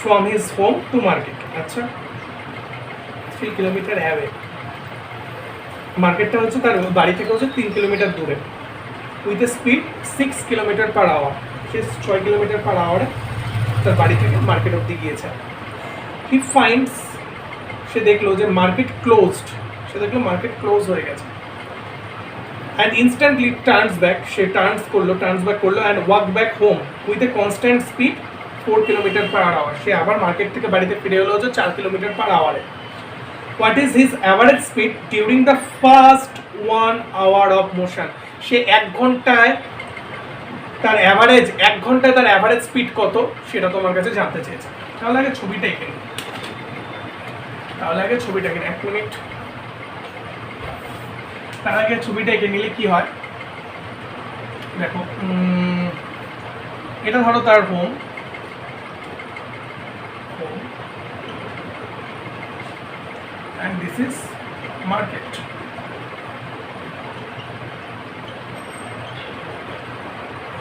from his home to market. আচ্ছা, 3 কিলোমিটার অ্যাওয়ে, মার্কেটটা হচ্ছে তার বাড়ি থেকে হচ্ছে 3 কিলোমিটার দূরে, with a speed 6 kilometre per hour, সে 6 কিলোমিটার পার আওয়ারে তার বাড়ি থেকে মার্কেট অবধি গিয়েছে। হি ফাইন্ডস, সে দেখলো যে মার্কেট ক্লোজড, সে দেখলো মার্কেট ক্লোজ হয়ে গেছে। অ্যান্ড ইনস্ট্যান্টলি টার্নস ব্যাক, সে টার্নস ব্যাক করলো and walk back home with a constant speed 4 kilometre per hour. সে আবার মার্কেট থেকে বাড়িতে ফিরে এলো হচ্ছে 4 কিলোমিটার পার আওয়ারে। What is his average speed during the first 1 hour of motion? সে 1 ঘন্টায় তার অ্যাভারেজ স্পিড কত সেটা তোমার কাছে জানতে চেয়েছে। তাহলে আগে ছবিটা এঁকে নিই, 1 মিনিট। তার আগে ছবিটা এঁকে নিলে কি হয় দেখো, এটা ধরো তার home, and this is market.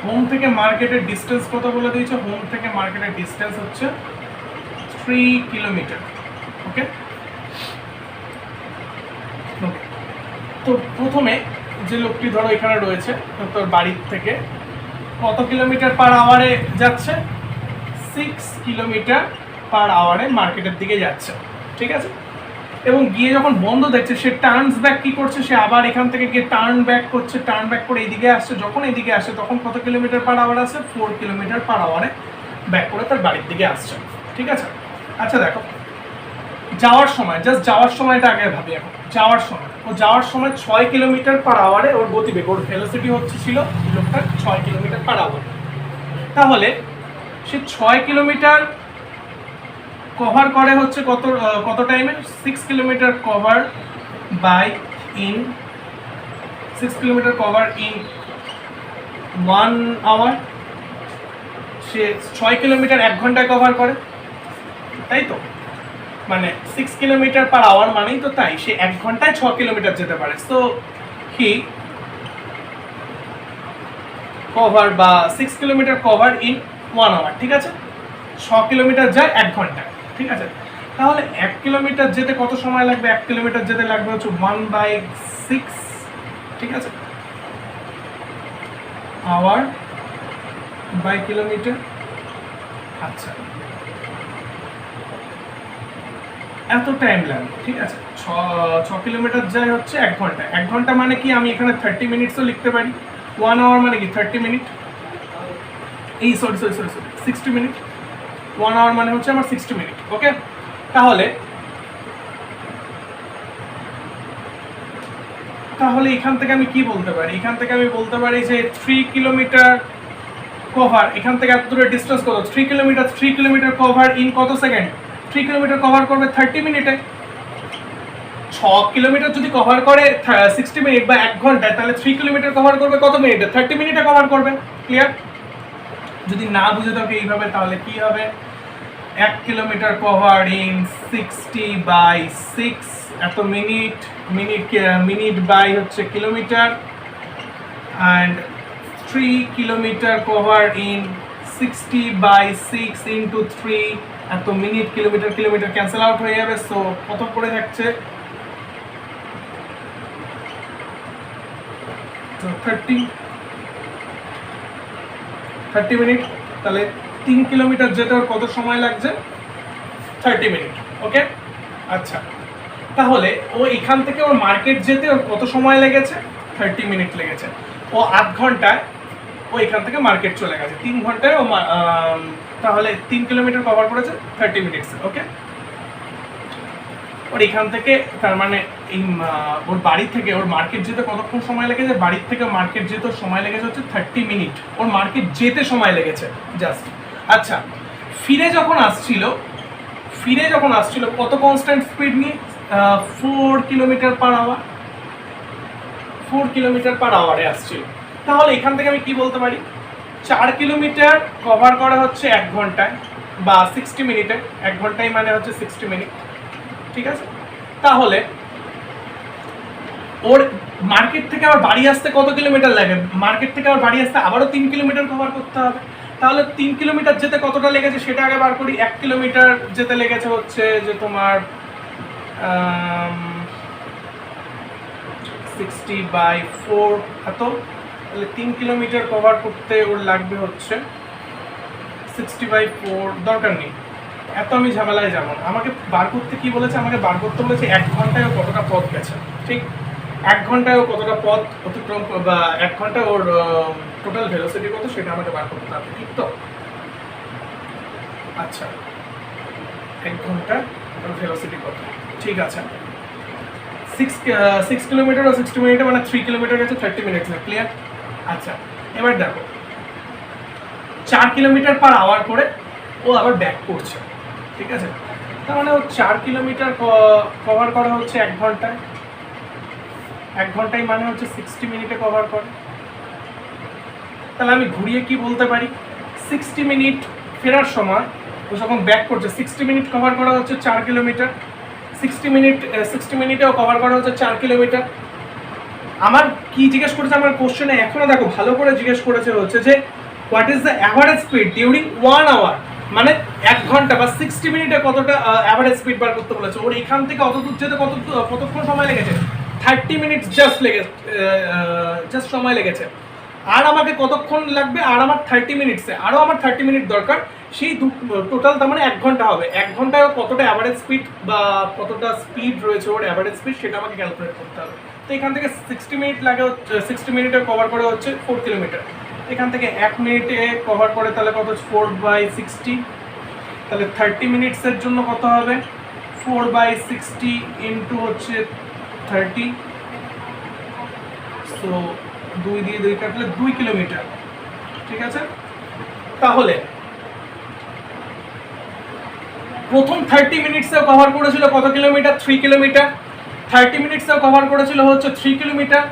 Home থেকে মার্কেটের ডিস্টেন্স কত বলে দিয়েছে? হোম থেকে মার্কেটের ডিস্টেন্স হচ্ছে 3 কিলোমিটার। ওকে, তো প্রথমে যে লোকটি ধরো এখানে রয়েছে, তোর বাড়ির থেকে কত কিলোমিটার পার আওয়ারে যাচ্ছে? 6 কিলোমিটার পার আওয়ারে মার্কেটের দিকে যাচ্ছে, ঠিক আছে। এবং গিয়ে যখন বন্ধ দেখছে, সে টার্নস ব্যাক কি করছে? সে আবার এখান থেকে গিয়ে টার্ন ব্যাক করে এইদিকে আসছে। যখন এইদিকে আসে তখন কত কিলোমিটার পার আওয়ার আসে? 4 কিলোমিটার পার আওয়ারে ব্যাক করে তার বাড়ির দিকে আসছে, ঠিক আছে। আচ্ছা দেখো, যাওয়ার সময়টা আগে ভাবি। এখন যাওয়ার সময় 6 কিলোমিটার পার আওয়ারে ওর গতিবেগ, ওর ভেলোসিটি ছিল লোকটার 6 কিলোমিটার পার আওয়ার। তাহলে সে 6 কিলোমিটার কভার করে হচ্ছে কত টাইমে? 6 কিলোমিটার কভার ইন 1 আওয়ার। সে 6 কিলোমিটার 1 ঘন্টায় কভার করে, তাই তো? মানে 6 কিলোমিটার পার আওয়ার মানেই তো তাই, সে 1 ঘন্টায় 6 কিলোমিটার যেতে পারে। So he cover 6 kilometre cover in 1 hour, ঠিক আছে। 6 কিলোমিটার যায় 1 ঘন্টায়, ঠিক আছে। তাহলে 1 কিলোমিটার যেতে কত সময় লাগবে? 1 কিলোমিটার যেতে লাগবে হচ্ছে 1/6, ঠিক আছে, আওয়ার বাই কিলোমিটার। আচ্ছা, এত টাইম লাগে, ঠিক আছে। 6 কিলোমিটার যায় হচ্ছে 1 ঘন্টা। 1 ঘন্টা মানে কি? আমি এখানে 30 মিনিটসও লিখতে পারি। 1 আওয়ার মানে কি? 30 মিনিট। Sorry 60 minute. 1 আওয়ার মানে হচ্ছে আমার 60 মিনিট। ওকে, তাহলে এখান থেকে আমি কি বলতে পারি? এখান থেকে আমি বলতে পারি যে 3 কিলোমিটার কভার, এখান থেকে এত দূরের ডিস্টেন্স কত? 3 কিলোমিটার কভার ইন কত সেকেন্ড? 3 কিলোমিটার কভার করবে 30 মিনিটে। 6 কিলোমিটার যদি কভার করে 60 মিনিট বা 1 ঘন্টায়, তাহলে 3 কিলোমিটার কভার করবে কত মিনিটে? 30 মিনিটে কভার করবে। ক্লিয়ার? যদি না বুঝে থাকো এইভাবে, তাহলে কি হবে? 1 কিলোমিটার কভার ইন 60/6 এত মিনিট বাই হচ্ছে kilometre, and 3 kilometre cover in 60/6 into 3 এত মিনিট। কিলোমিটার ক্যান্সেল আউট হয়ে যাবে। সো কত করে থাকছে? 30 মিনিট। তাহলে 3 কিলোমিটার যেতে ওর কত সময় লাগছে? 30 মিনিট। ওকে, আচ্ছা, তাহলে ও এখান থেকে ওর মার্কেট যেতে ওর কত সময় লেগেছে? 30 মিনিট লেগেছে। ও 8 ঘন্টায় ও এখান থেকে মার্কেট চলে গেছে। 3 ঘন্টায় ও তাহলে 3 কিলোমিটার কভার করেছে 30 মিনিটসে। ওকে, ওর এখান থেকে, তার মানে এই ওর বাড়ি থেকে ওর মার্কেট যেতে কতক্ষণ সময় লেগেছে? বাড়ির থেকে মার্কেট যেতে সময় লেগেছে হচ্ছে 30 মিনিট। ওর মার্কেট যেতে সময় লেগেছে জাস্ট। আচ্ছা, ফিরে যখন আসছিল কত কনস্ট্যান্ট স্পিড নিয়ে? 4 kilometre per hour. 4 kilometre per আওয়ারে আসছিল। তাহলে এখান থেকে আমি কি বলতে পারি? 4 কিলোমিটার কভার করা হচ্ছে 1 ঘন্টায় বা 60 মিনিটে। 1 ঘন্টায় মানে হচ্ছে 60 মিনিট, ঠিক আছে। তাহলে ওর মার্কেট থেকে আবার বাড়ি আসতে কত কিলোমিটার লাগে? মার্কেট থেকে আবার বাড়ি আসতে আবারও 3 কিলোমিটার কভার করতে হবে। তাহলে 3 কিলোমিটার যেতে কতটা লেগেছে সেটা আগে বার করি। 1 কিলোমিটার যেতে লেগেছে হচ্ছে যে তোমার 60/4 এত। তাহলে 3 কিলোমিটার কভার করতে ওর লাগবে হচ্ছে 60/4 দরকার নেই, এত আমি ঝামেলায় যাব না। আমাকে বার করতে কি বলেছে, আমাকে বার করতে বলেছে 1 ঘন্টায় ও কতটা পথ গেছে। ঠিক, 1 ঘন্টায় ও কতটা পথ অতিক্রম বা 1 ঘন্টায় ওর টোটাল ভেলোসিটি কত সেটা আমাকে বার করতে হবে। ঠিক তো? আচ্ছা, 1 ঘন্টা ওর ভেলোসিটি কত? ঠিক আছে, 6 কিলোমিটার ও 60 মিনিটে মানে 3 কিলোমিটার গেছে 30 মিনিটস। ক্লিয়ার? আচ্ছা, এবার দেখো 4 কিলোমিটার পার আওয়ার করে ও আবার ব্যাক করছে। ঠিক আছে, তার মানে ও 4 কিলোমিটার কভার করা হচ্ছে 1 ঘন্টায়। 1 ঘন্টায় মানে হচ্ছে 60 মিনিটে কভার করে। তাহলে আমি ঘুরিয়ে কি বলতে পারি, 60 মিনিট ফেরার সময় ও যখন ব্যাক করছে 60 মিনিট কভার করা হচ্ছে 4 কিলোমিটার। 60 মিনিটেও কভার করা হচ্ছে 4 কিলোমিটার। আমার কি জিজ্ঞেস করেছে আমার কোশ্চেনে, এখনো দেখো ভালো করে জিজ্ঞেস করেছে হচ্ছে যে what is the average speed during 1 hour, মানে 1 ঘন্টা বা 60 মিনিটে কতটা অ্যাভারেজ স্পিড বার করতে বলেছে। ওর এখান থেকে অত দূর যেতে কতক্ষণ সময় লেগেছে? 30 মিনিট জাস্ট সময় লেগেছে। আর আমাকে কতক্ষণ লাগবে? আর আমার 30 মিনিটসে আরও আমার 30 মিনিট দরকার। সেই টোটাল তার মানে 1 ঘন্টা হবে। 1 ঘন্টায় কতটা অ্যাভারেজ স্পিড বা কতটা স্পিড রয়েছে ওর অ্যাভারেজ স্পিড সেটা আমাকে ক্যালকুলেট করতে হবে। তো এখান থেকে 60 মিনিট লাগে, 60 মিনিটে কভার করে হচ্ছে 4 কিলোমিটার। এখান থেকে 1 মিনিটে কভার করে তাহলে কত? 4/60। তাহলে 30 মিনিটসের জন্য কত হবে? 4/60 ইন্টু হচ্ছে 30, সো 2 দিয়ে 2 কাটলে 2 কিলোমিটার। ঠিক আছে, তাহলে প্রথম 30 মিনিটসেও কভার করেছিল কত কিলোমিটার? 3 কিলোমিটার। 30 মিনিটসেও কভার করেছিল হচ্ছে 3 কিলোমিটার।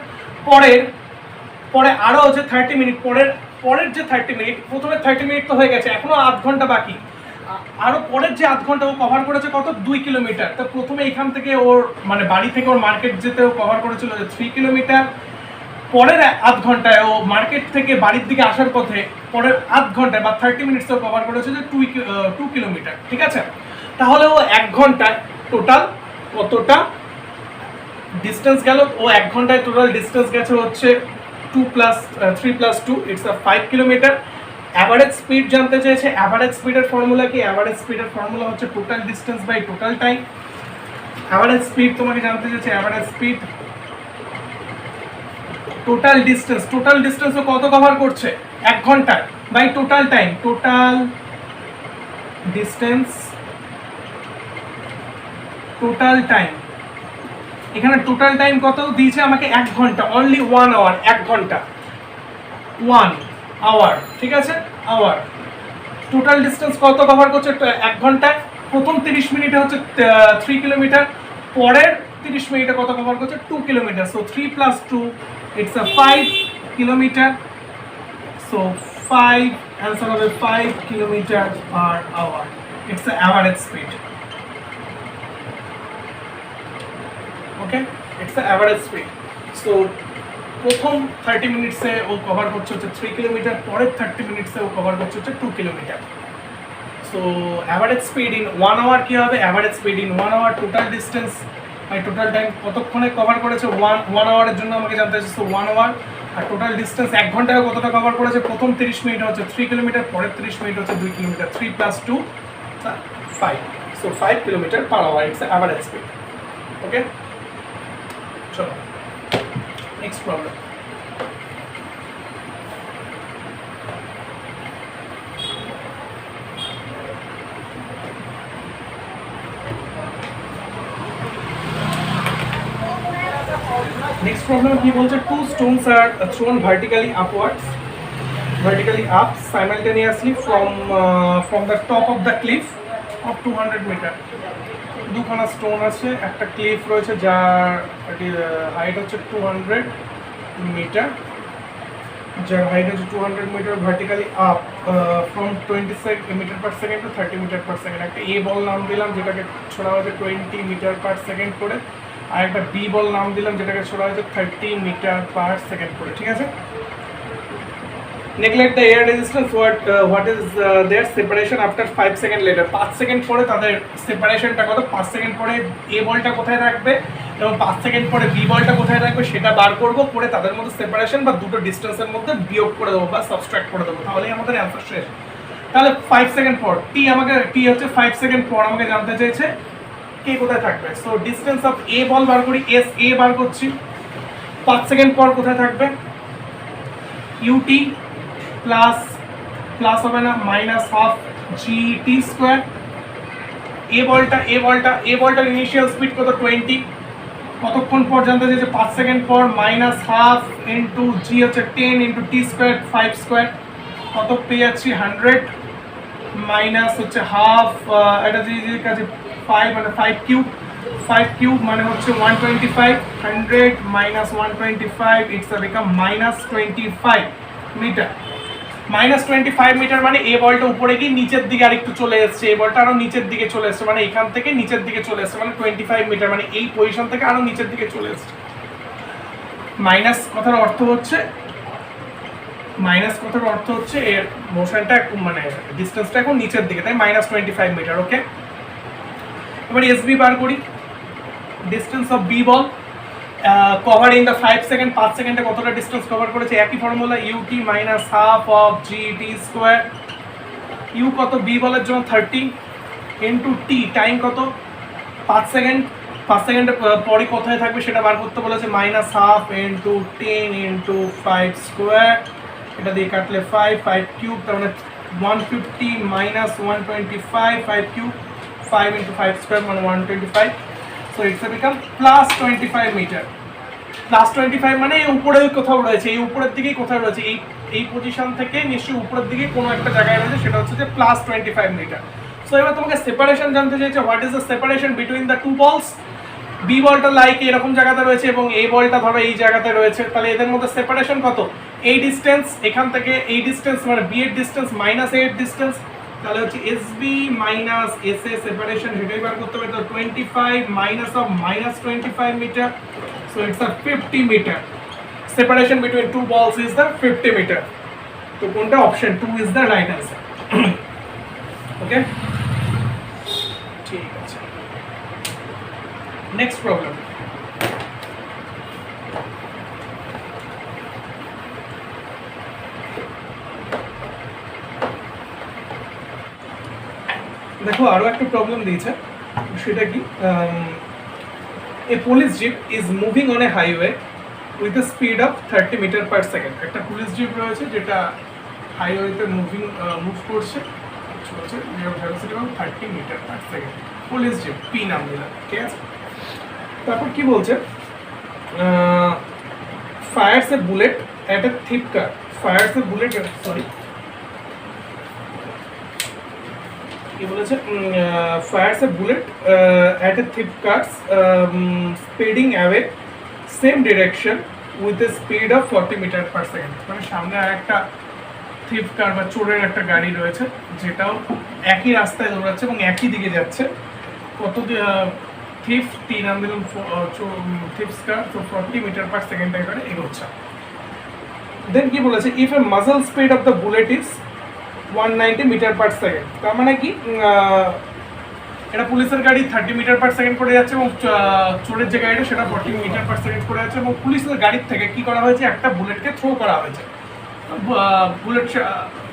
পরে আরও হচ্ছে 30 মিনিট, পরের যে 30 মিনিট, প্রথমে 30 মিনিট তো হয়ে গেছে, এখনো আধ ঘন্টা বাকি। আরও পরের যে আধ ঘন্টা ও কভার করেছে কত? 2 কিলোমিটার। তো প্রথমে এখান থেকে ওর মানে বাড়ি থেকে ওর মার্কেট যেতে ও কভার করেছিল 3 কিলোমিটার। পরের আধ ঘন্টায় ও মার্কেট থেকে বাড়ির দিকে আসার পথে পরের আধ ঘন্টায় বা 30 মিনিটস ও কভার করেছে যে 2 কিলোমিটার। ঠিক আছে, তাহলে ও 1 ঘন্টায় টোটাল কতটা ডিস্টেন্স গেল? ও 1 ঘন্টায় টোটাল ডিস্টেন্স গেছে হচ্ছে 3 + 2 ইটস 5 কিলোমিটার। অ্যাভারেজ স্পিড জানতে চেয়েছে। অ্যাভারেজ স্পিডের ফর্মুলা কি? অ্যাভারেজ স্পিডের ফর্মুলা হচ্ছে total distance by total time. Average speed তোমাকে জানতে চেয়েছে, অ্যাভারেজ স্পিড টোটাল ডিস্টেন্স ও কত কভার করছে 1 ঘন্টায় by total time. Total distance, total time, এখানে টোটাল টাইম কত দিয়েছে আমাকে? 1 ঘন্টা, অনলি 1 আওয়ার। 1 ঘন্টা 1 আওয়ার। ঠিক আছে, আওয়ার। টোটাল ডিস্টেন্স কত কভার করছে 1 ঘন্টায়? প্রথম 30 মিনিটে হচ্ছে 3 কিলোমিটার, পরের 30 মিনিটে কত কভার করছে? 2 kilometre. So 3 + 2 it's 5 kilometre. So 5 answer হবে 5 kilometre per hour. It's average speed. Okay, it's average speed. So প্রথম 30 মিনিটসে ও কভার করছে হচ্ছে 3 কিলোমিটার, পরের 30 মিনিটসে ও কভার করছে হচ্ছে 2 kilometre. So average speed in 1 hour কি হবে? Average speed in 1 hour total distance by total time. কতক্ষণে কভার করেছে? 1 আওয়ারের জন্য আমাকে জানতে হচ্ছে। So 1 hour. আর টোটাল ডিস্টেন্স 1 ঘন্টায় কতটা কভার করেছে? প্রথম 30 মিনিট হচ্ছে 3 কিলোমিটার, পরের 30 মিনিট হচ্ছে 2 kilometre. 3 + 2 5। So 5 kilometre per hour it's average speed. Okay, চলো next problem. Next problem he বলছে two stones are thrown vertically up simultaneously from the top of the cliff of 200 meter. দুখানা stone আছে, একটা cliff রয়েছে যার height হচ্ছে 200 metre, যার height হচ্ছে 200 metre vertically up from 20 metre per second to 30 metre per second. একটা A বল নাম দিলাম যেটাকে ছোড়া হয়েছে 20 মিটার পার সেকেন্ড করে, আর একটা বি বল নাম দিলাম যেটাকে ছোড়া হয়েছে 30 মিটার পার সেকেন্ড করে। ঠিক আছে, neglect the air resistance, what is their separation after 5 second later। 5 second পরে তাদের সেপারেশনটা কত? 5 সেকেন্ড পরে এ বলটা কোথায় থাকবে এবং 5 সেকেন্ড পরে বি বলটা কোথায় থাকবে সেটা বার করবো, করে তাদের মধ্যে সেপারেশন বা দুটো ডিস্টেন্সের মধ্যে বিয়োগ করে দেবো বা সাবট্রাক্ট করে দেবো, তাহলেই আমাদের অ্যান্সার শেষ। তাহলে 5 সেকেন্ড পর টি হচ্ছে 5 সেকেন্ড পর আমাকে জানতে চাইছে কে কোথায় থাকবে। সো ডিস্টেন্স অফ এ বল বার করি, এস এ বার করছি। 5 সেকেন্ড পর কোথায় থাকবে, ইউটি প্লাস প্লাস হবে না মাইনাস হাফ জিটি স্কোয়ার। এ বলটার ইনিশিয়াল স্পিড কত 20, কতক্ষণ পর জানতে চাইছে 5 সেকেন্ড পর, মাইনাস হাফ ইন্টু জি হচ্ছে 10 ইন্টু টি স্কোয়ার 5 স্কোয়ার, কত পেয়ে যাচ্ছি 100 মাইনাস হচ্ছে হাফ এটা যে কাছে 5 মানে 5 কিউব মানে হচ্ছে 125, 100 minus 125 it's become minus 25 metre. Minus 25 metre মানে এ বলটা উপরে গিয়ে নিচের দিকে আরেকটু চলে এসছে, এ বলটা আরো নিচের দিকে চলে এসছে, মানে এখান থেকে নিচের দিকে চলে এসছে, মানে 25 মিটার মানে এই পজিশন থেকে আরো নিচের দিকে চলে এসছে। মাইনাস কথার অর্থ হচ্ছে এর মোশনটা মানে ডিসটেন্সটা এখন নিচের দিকে, তাই মাইনাস 25 মিটার। ওকে, এবার এসবি বার করি। Distance of B ball cover in the 5 second, 5 সেকেন্ডে কতটা ডিস্টেন্স কভার করেছে, একই formula ut minus half of gt square. U কত বি বলের জন্য 30 ইন্টু টি টাইম কত 5 সেকেন্ড, 5 সেকেন্ডের পরে কোথায় থাকবে সেটা বার করতে বলেছে, minus half into 10 into 5 square, এটা দিয়ে কাটলে 5 কিউব, তার মানে 150 মাইনাস 125 5 কিউব, 5 ইন্টু 5 স্কোয়ার মানে 125। So it's become plus 25 metre. Plus 25 মানে উপরে কোথাও রয়েছে, এই উপরের দিকেই কোথাও রয়েছে, এই পজিশন থেকে নিশ্চয়ই উপরের দিকে কোনো একটা জায়গায় রয়েছে, সেটা হচ্ছে যে প্লাস 25 মিটার। সো এবার তোমাকে সেপারেশন জানতে চাইছে, what is the separation between the two balls. B বলটা লাইক এরকম জায়গাতে রয়েছে এবং এই বলটা ধরো এই জায়গাতে রয়েছে, তাহলে এদের মধ্যে সেপারেশন কত, এই ডিস্টেন্স, এখান থেকে এই ডিস্টেন্স মানে বি এর ডিস্টেন্স মাইনাস এর ডিস্টেন্স, তাহলে হচ্ছে S B minus S A separation সেটাই বার করতে হবে। তো 25 minus of minus 25 metre, so it's a 50 metre. Separation between two balls is the 50 metre. তো কোনটা, option 2 is the right answer. Okay, ঠিক আছে। নেক্সট প্রবলেম, দেখো আরো একটা প্রবলেম দিয়েছে, সেটা কি, a police jeep is moving on a highway with a speed of 30 metre per second. একটা পুলিশ জিপ রয়েছে যেটা হাইওয়েতে মুভ করছে, চলছে, velocity of 30 metre per second. Police jeep, P নাম দিলাম, ঠিক আছে। তারপর কি বলছে, fires a bullet at a thief car, fires a bullet, sorry কি বলেছে, fires a bullet at a thief car speeding away same direction with a speed of 40 metre per second. মানে সামনে আর একটা থিপ কার বা চোরের একটা গাড়ি রয়েছে যেটাও একই রাস্তায় দৌড়াচ্ছে এবং একই দিকে যাচ্ছে, কত থিপ তিন আন্দোলন থিপস কার, তো 40 মিটার পার সেকেন্ড করে এগোচ্ছে। দেন কি বলেছে, if a muzzle speed of the bullet is 190 metre per second, তার মানে কি, এটা পুলিশের গাড়ি 30 মিটার পার সেকেন্ড করে যাচ্ছে এবং চোরের যে গাড়িটা সেটা 40 মিটার পার সেকেন্ড করে যাচ্ছে, এবং পুলিশের গাড়ির থেকে কি করা হয়েছে, একটা বুলেটকে থ্রো করা হয়েছে, বুলেট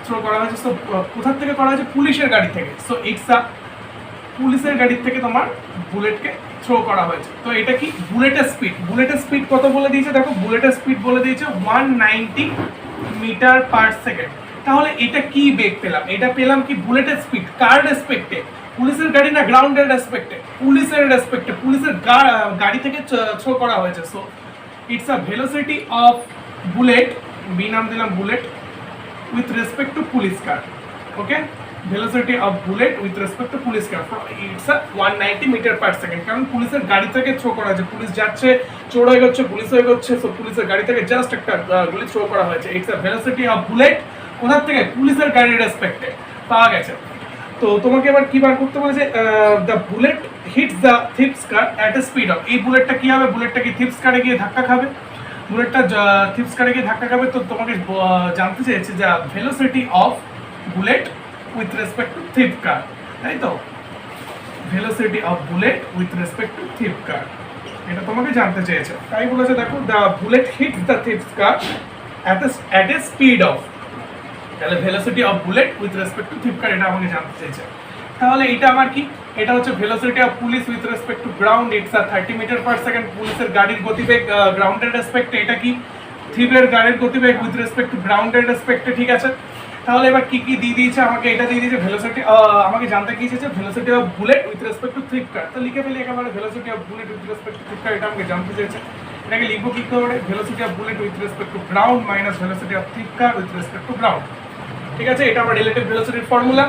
থ্রো করা হয়েছে। সো কোথার থেকে করা হয়েছে, পুলিশের গাড়ি থেকে। সো ইটস আ পুলিশের গাড়ির থেকে তোমার বুলেটকে থ্রো করা হয়েছে। তো এটা কি, বুলেটের স্পিড কত বলে দিয়েছে, দেখো বুলেটের স্পিড বলে দিয়েছে 190 মিটার পার সেকেন্ড। তাহলে এটা কি বেগ পেলাম, এটা পেলাম কি বুলেটের স্পিড, কার রেসপেক্টে, পুলিশের গাড়ি না গ্রাউন্ডের রেসপেক্টে, পুলিশের রেসপেক্টে, পুলিশের গাড়ি থেকে থ্রো করা হয়েছে। So it's a velocity of bullet, B নাম দিলাম bullet, with respect to police car. Okay, velocity of bullet with respect to police car, it's a 190 meter per second, কারণ পুলিশের গাড়ি থেকে থ্রো করা হয়েছে, পুলিশ যাচ্ছে, চোর হয়ে যাচ্ছে, পুলিশ হয়ে যাচ্ছে, সো পুলিশের গাড়ি থেকে জাস্ট একটা গুলি থ্রো করা হয়েছে। It's a velocity of bullet, কোথা থেকে, পুলিশের গাড়ির রেসপেক্টে পাওয়া গেছে। তো তোমাকে এবার কি বার করতে বলেছে, the bullet hits the thief's car at a speed of, এই বুলেটটা কি হবে, বুলেটটা কি থিপস কারে গিয়ে ধাক্কা খাবে, বুলেটটা থিপস কারে গিয়ে ধাক্কা খাবে। তো তোমাকে জানতে চেয়েছে যে velocity of bullet with respect to thief car, তাই তো, velocity of bullet with respect to thief car, এটা তোমাকে জানতে চেয়েছে। তাই বলেছে দেখো, the bullet hits the thief car at a speed of, তাহলে velocity of bullet with respect to thief car, এটা আমাকে জানতে চাইছে। তাহলে এটা আমার কি, এটা হচ্ছে velocity of police with respect to ground, it's 30 metre per second. পুলিশের গাড়ির গতিবেগ গ্রাউন্ডের রেসপেক্টে, এটা কি থিপের গাড়ির গতিবেগ উইথ রেসপেক্ট টু গ্রাউন্ডের রেসপেক্টে, ঠিক আছে। তাহলে এবার কি কি দিয়ে দিয়েছে আমাকে, এটা দিয়ে দিয়েছে ভেলোসিটি, আমাকে জানতে কি চেয়েছে velocity of bullet with respect to thief car. তো লিখে ফেলি একেবারে velocity of bullet with respect to thief car, এটা আমাকে জানতে চেয়েছে। এটাকে লিখবো কি করে, velocity of bullet with respect to ground minus velocity of thief car with respect to ground, ঠিক আছে। এটা আমার রিলেটিভ ভেলোসিটির ফর্মুলা।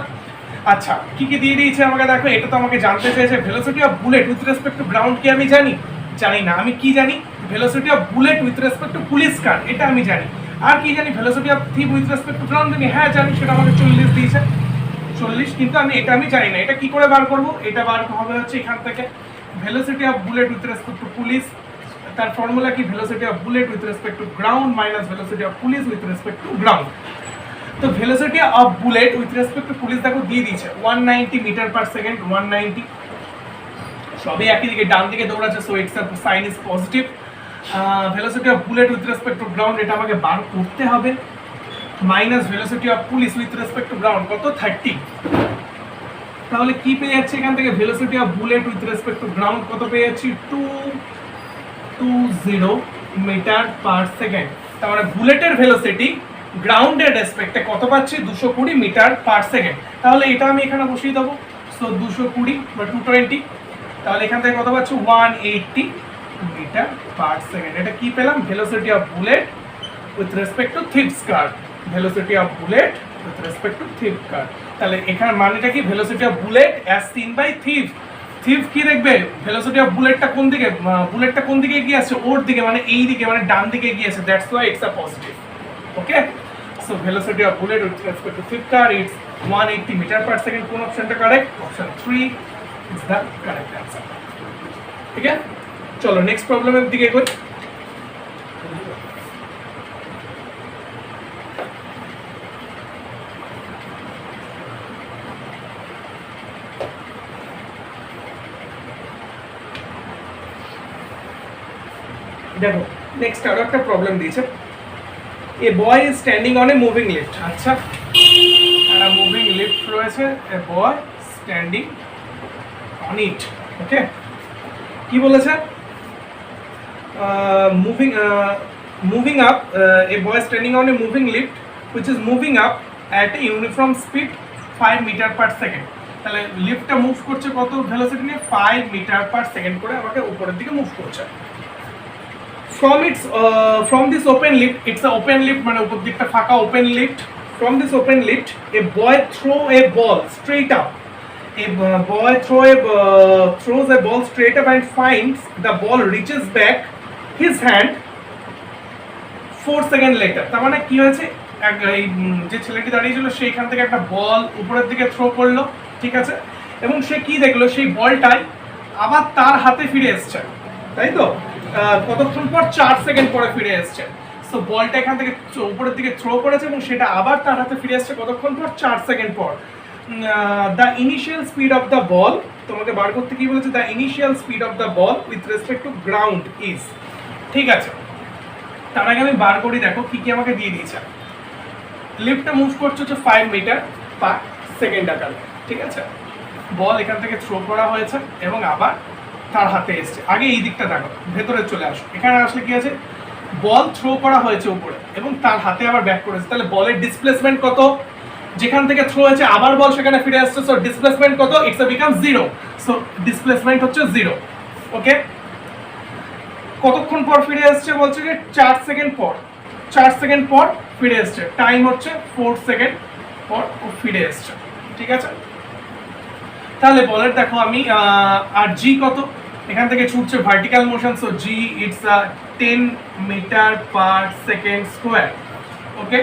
আচ্ছা কি কি দিয়ে দিয়েছে আমাকে দেখো, এটা তো আমাকে জানতে চেয়েছে velocity of bullet with respect to ground কি আমি জানি, জানি না। আমি কি জানি, velocity of bullet with respect to police কার, এটা আমি জানি। আর কি জানি, velocity of থিপ with respect to ground জানি, হ্যাঁ জানি, সেটা আমাকে 40 দিয়েছে, 40। কিন্তু আমি এটা আমি জানি না, এটা কি করে বার করব, এটা বার হবে হচ্ছে এখান থেকে velocity of bullet with respect to police, তার ফর্মুলা কি velocity of bullet with respect to ground minus velocity of police with respect to ground. তো velocity of bullet with respect to police দেখো দিয়ে দিয়েছে 190 মিটার পার সেকেন্ড, 190, সবই একই দিকে, ডান দিকে দৌড়াচ্ছে, so it's sign is positive. Velocity of bullet with respect to ground, এটা আমাকে বার করতে হবে, minus velocity of police with respect to ground কত 30। তাহলে কি পেয়ে যাচ্ছে এখান থেকে, velocity of bullet with respect to ground কত পেয়ে যাচ্ছি, 220 মিটার পার সেকেন্ড। তার মানে বুলেটের ভেলোসিটি গ্রাউন্ডের রেসপেক্টে কত পাচ্ছি, 220 মিটার পার সেকেন্ড। তাহলে এটা আমি এখানে বসিয়ে দেবো, সো 220 বা 220, তাহলে এখান থেকে কত পাচ্ছি 180 মিটার পার সেকেন্ড। এটা কি পেলাম, velocity of bullet with respect to thief car, velocity of bullet with respect to thief car. তাহলে এখানে মানেটা কি, velocity of bullet as seen by thief. Thief কি দেখবে, ভেলোসিটি অফ বুলেটটা কোন দিকে, বুলেটটা কোন দিকে এগিয়ে আসছে, ওর দিকে, মানে এই দিকে, মানে ডান দিকে এগিয়ে আসছে, that's why it's a positive. Okay, so velocity of bullet with respect to thief car it's 180 metre per second. কোন অপশনটা correct, option 3 is the correct answer. ঠিক আছে, চলো নেক্সট প্রবলেমের দিকে এগোই। দেখো নেক্সট আরো একটা প্রবলেম দিয়েছে, a boy is standing on a moving lift. আচ্ছা, একটা মুভিং লিফট রয়েছে, এ boy standing on it. Okay, কি বলেছে, moving up, a boy standing on a moving lift which is moving up at a uniform speed 5 metre per second. তাহলে লিফটটা move করছে কত velocity নিয়ে, 5 মিটার পার সেকেন্ড করে আমাকে উপরের দিকে মুভ করছে। From this open lift, it's a open lift, মানে উপর দিকটা ফাঁকা, open lift. From this open lift, a boy throw a ball straight up. A boy throws a ball straight up and finds the ball reaches back his hand 4 second later. তার মানে কি হয়েছে, যে ছেলেটি দাঁড়িয়েছিল সেইখান থেকে একটা বল উপরের দিকে থ্রো করলো, ঠিক আছে, এবং সে কি দেখলো, সেই বলটাই আবার তার হাতে ফিরে এসছে, তাই তো, কতক্ষণ পর, 4 সেকেন্ড পরে ফিরে এসছে। সো বলটা এখান থেকে উপরের দিকে থ্রো করেছে এবং সেটা আবার তার হাতে ফিরে এসছে কতক্ষণ পর, 4 সেকেন্ড পর। The initial speed of the বল, তোমাকে বার করতে কি বলেছে, the initial speed of the ball with respect to ground is, ঠিক আছে। তার আগে আমি বার করি, দেখো কি কি আমাকে দিয়ে দিয়েছে। লিফটটা মুভ করছে হচ্ছে 5 মিটার পার সেকেন্ড আকারে, ঠিক আছে। বল এখান থেকে থ্রো করা হয়েছে এবং আবার তার হাতে এসছে। আগে এই দিকটা দেখো, ভেতরে চলে আসো, এখানে আসলে কি আছে, বল থ্রো করা হয়েছে উপরে এবং তার হাতে আবার ব্যাক করেছে। তাহলে বলের ডিসপ্লেসমেন্ট কত, যেখান থেকে থ্রো হয়েছে আবার বল সেখানে ফিরে আসছে, সো ডিসপ্লেসমেন্ট কত, ইটস বিকাম 0, সো ডিসপ্লেসমেন্ট হচ্ছে 0। ওকে, কতক্ষণ পর ফিরে আসছে বলছে যে 4 সেকেন্ড পর, 4 সেকেন্ড পর ফিরে আসছে, টাইম হচ্ছে 4 সেকেন্ড পর ও ফিরে আসছে, ঠিক আছে। তাহলে বলের দেখো আমি, আর জি কত, এখান থেকে ছুটছে vertical motion, so g it's 10 metre per second square. Okay,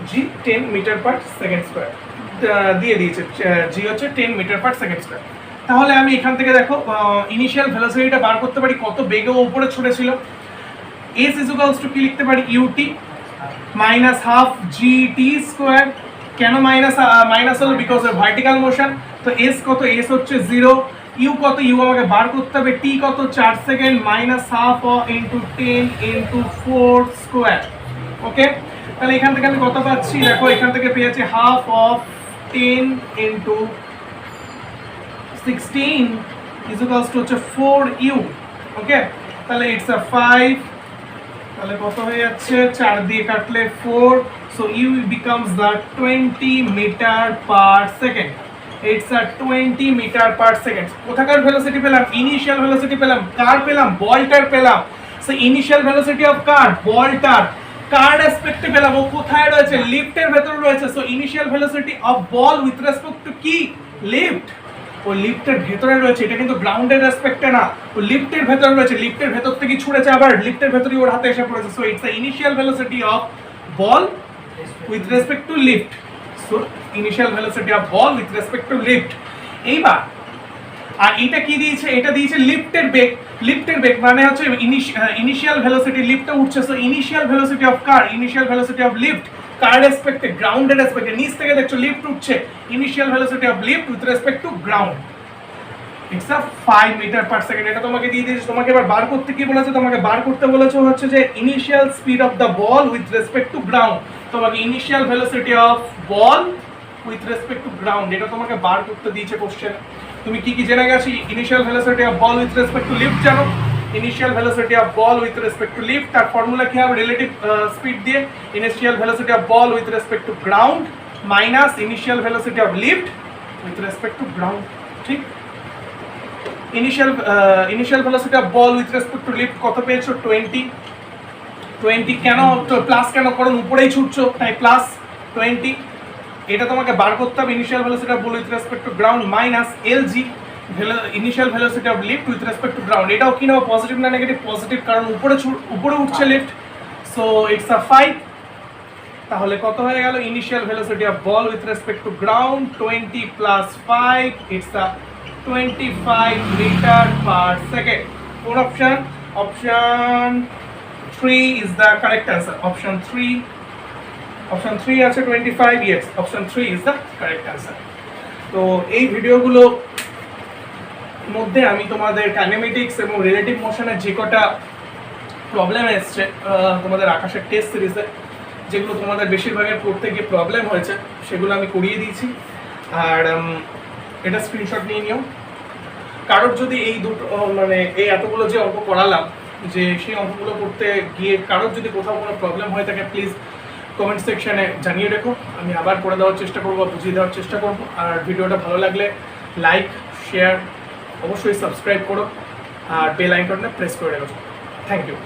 g 10 metre per second square দিয়ে দিয়েছে, জি হচ্ছে 10 মিটার পার সেকেন্ড স্কোয়ার। তাহলে আমি এখান থেকে দেখো ইনিশিয়াল ভেলোসিটিটা বার করতে পারি, কত বেগে উপরে ছুটেছিল। এস ইকুয়ালস টু কি লিখতে পারি, ut minus half gt square. কেন মাইনাস হলো, বিকজ অফ ভার্টিক্যাল মোশন। তো এস কত, এস হচ্ছে 0, ইউ কত, ইউ আমাকে বার করতে হবে, টি কত 4 second minus half into 10 into 4 square, okay, তাহলে এখান থেকে আমি কত পাচ্ছি দেখো, এখান থেকে পেয়েছি half of 10 into 16 is equals to হচ্ছে 4u। ওকে, তাহলে ইটস আ 5, তাহলে কত হয়ে যাচ্ছে 4 দিয়ে কাটলে 4, so u becomes the 20 metre per second. It's a 20 metre per second. কোথাকার ভেলোসিটি পেলাম? ইনিশিয়াল ভেলোসিটি পেলাম। কার পেলাম? বলটার পেলাম। সো ইনিশিয়াল ভেলোসিটি অফ কার? বলটার। কার রেসপেক্টে পেলাম? ও কোথায় রয়েছে? লিফটের ভেতরে রয়েছে। So initial velocity of ball with respect to কি? লিফট। ও লিফটের ভেতরে রয়েছে, এটা কিন্তু গ্রাউন্ডের রেসপেক্টে না, ও লিফটের ভেতরে রয়েছে। লিফটের ভেতর থেকে ছুড়েছে, আবার লিফটের ভেতরেই ওর হাতে এসে পড়েছে। So it's the initial velocity of ball with respect to lift. So initial velocity of ball with respect to lift. এইবার আর এটা কি দিয়েছে? এটা দিয়েছে লিফটের বেগ। লিফটের বেগ মানে হচ্ছে ইনিশিয়াল ভেলোসিটি, লিফটে উঠছে। সো ইনিশিয়াল ভেলোসিটি অফ কার? Initial velocity of lift. কার রেসপেক্টে? গ্রাউন্ডের রেসপেক্টে। নিচ থেকে দেখছো লিফট উঠছে, initial velocity of lift with respect to ground it's a 5 metre per second. এটা তোমাকে দিয়ে দিয়েছে। তোমাকে এবার বার করতে কি বলেছে? তোমাকে বার করতে বলেছে হচ্ছে যে initial speed of the ball with respect to ground. তোমাকে initial velocity of ball with respect to ground এটা তোমাকে বার করতে দিয়েছে কোশ্চেন। তুমি কি কি জেনে গেছো? Initial velocity of ball with respect to lift জানো। Initial velocity of ball with respect to lift, তার ফর্মুলা কি হবে? রিলেটিভ স্পিড দিয়ে initial velocity of ball with respect to ground minus initial velocity of lift with respect to ground. ঠিক, initial velocity of ball with respect to lift কত পেয়েছো? 20 কেন plus? কেন? কারণ উপরেই ছুটছো তাই প্লাস 20। এটা তোমাকে বার করতে হবে initial velocity of ball with respect to ground minus LG initial velocity of lift with respect to ground. এটাও কি নেবো? পজিটিভ না নেগেটিভ? পজিটিভ, কারণ উপরে উঠছে লিফট। So it's a 5। তাহলে কত হয়ে গেল? Initial velocity of ball with respect to ground 20 plus 5 it's a 25 metre per second. কোন option? Option 3 is the correct answer. Option 3 আছে 25। Yes, option 3 is the correct answer. তো এই ভিডিওগুলো মধ্যে আমি তোমাদের কাইনেমেটিক্স এবং রিলেটিভ মোশনের যে কটা প্রবলেম এসছে তোমাদের আকাশের টেস্ট সিরিজে, যেগুলো তোমাদের বেশিরভাগের পড়তে গিয়ে প্রবলেম হয়েছে, সেগুলো আমি করিয়ে দিয়েছি। আর এটা স্ক্রিনশট নিয়ে নিও। কারোর যদি এই দুটো মানে এই এতগুলো যে অঙ্ক করালাম, যে সেই অঙ্কগুলো করতে গিয়ে কারোর যদি কোথাও কোনো প্রবলেম হয়ে থাকে, প্লিজ কমেন্ট সেকশনে জানিয়ে রেখো। আমি আবার করে দেওয়ার চেষ্টা করবো, বুঝিয়ে দেওয়ার চেষ্টা করবো। আর ভিডিওটা ভালো লাগলে লাইক, শেয়ার, অবশ্যই সাবস্ক্রাইব করো আর বেল আইকনটা প্রেস করে রেখো। Thank you.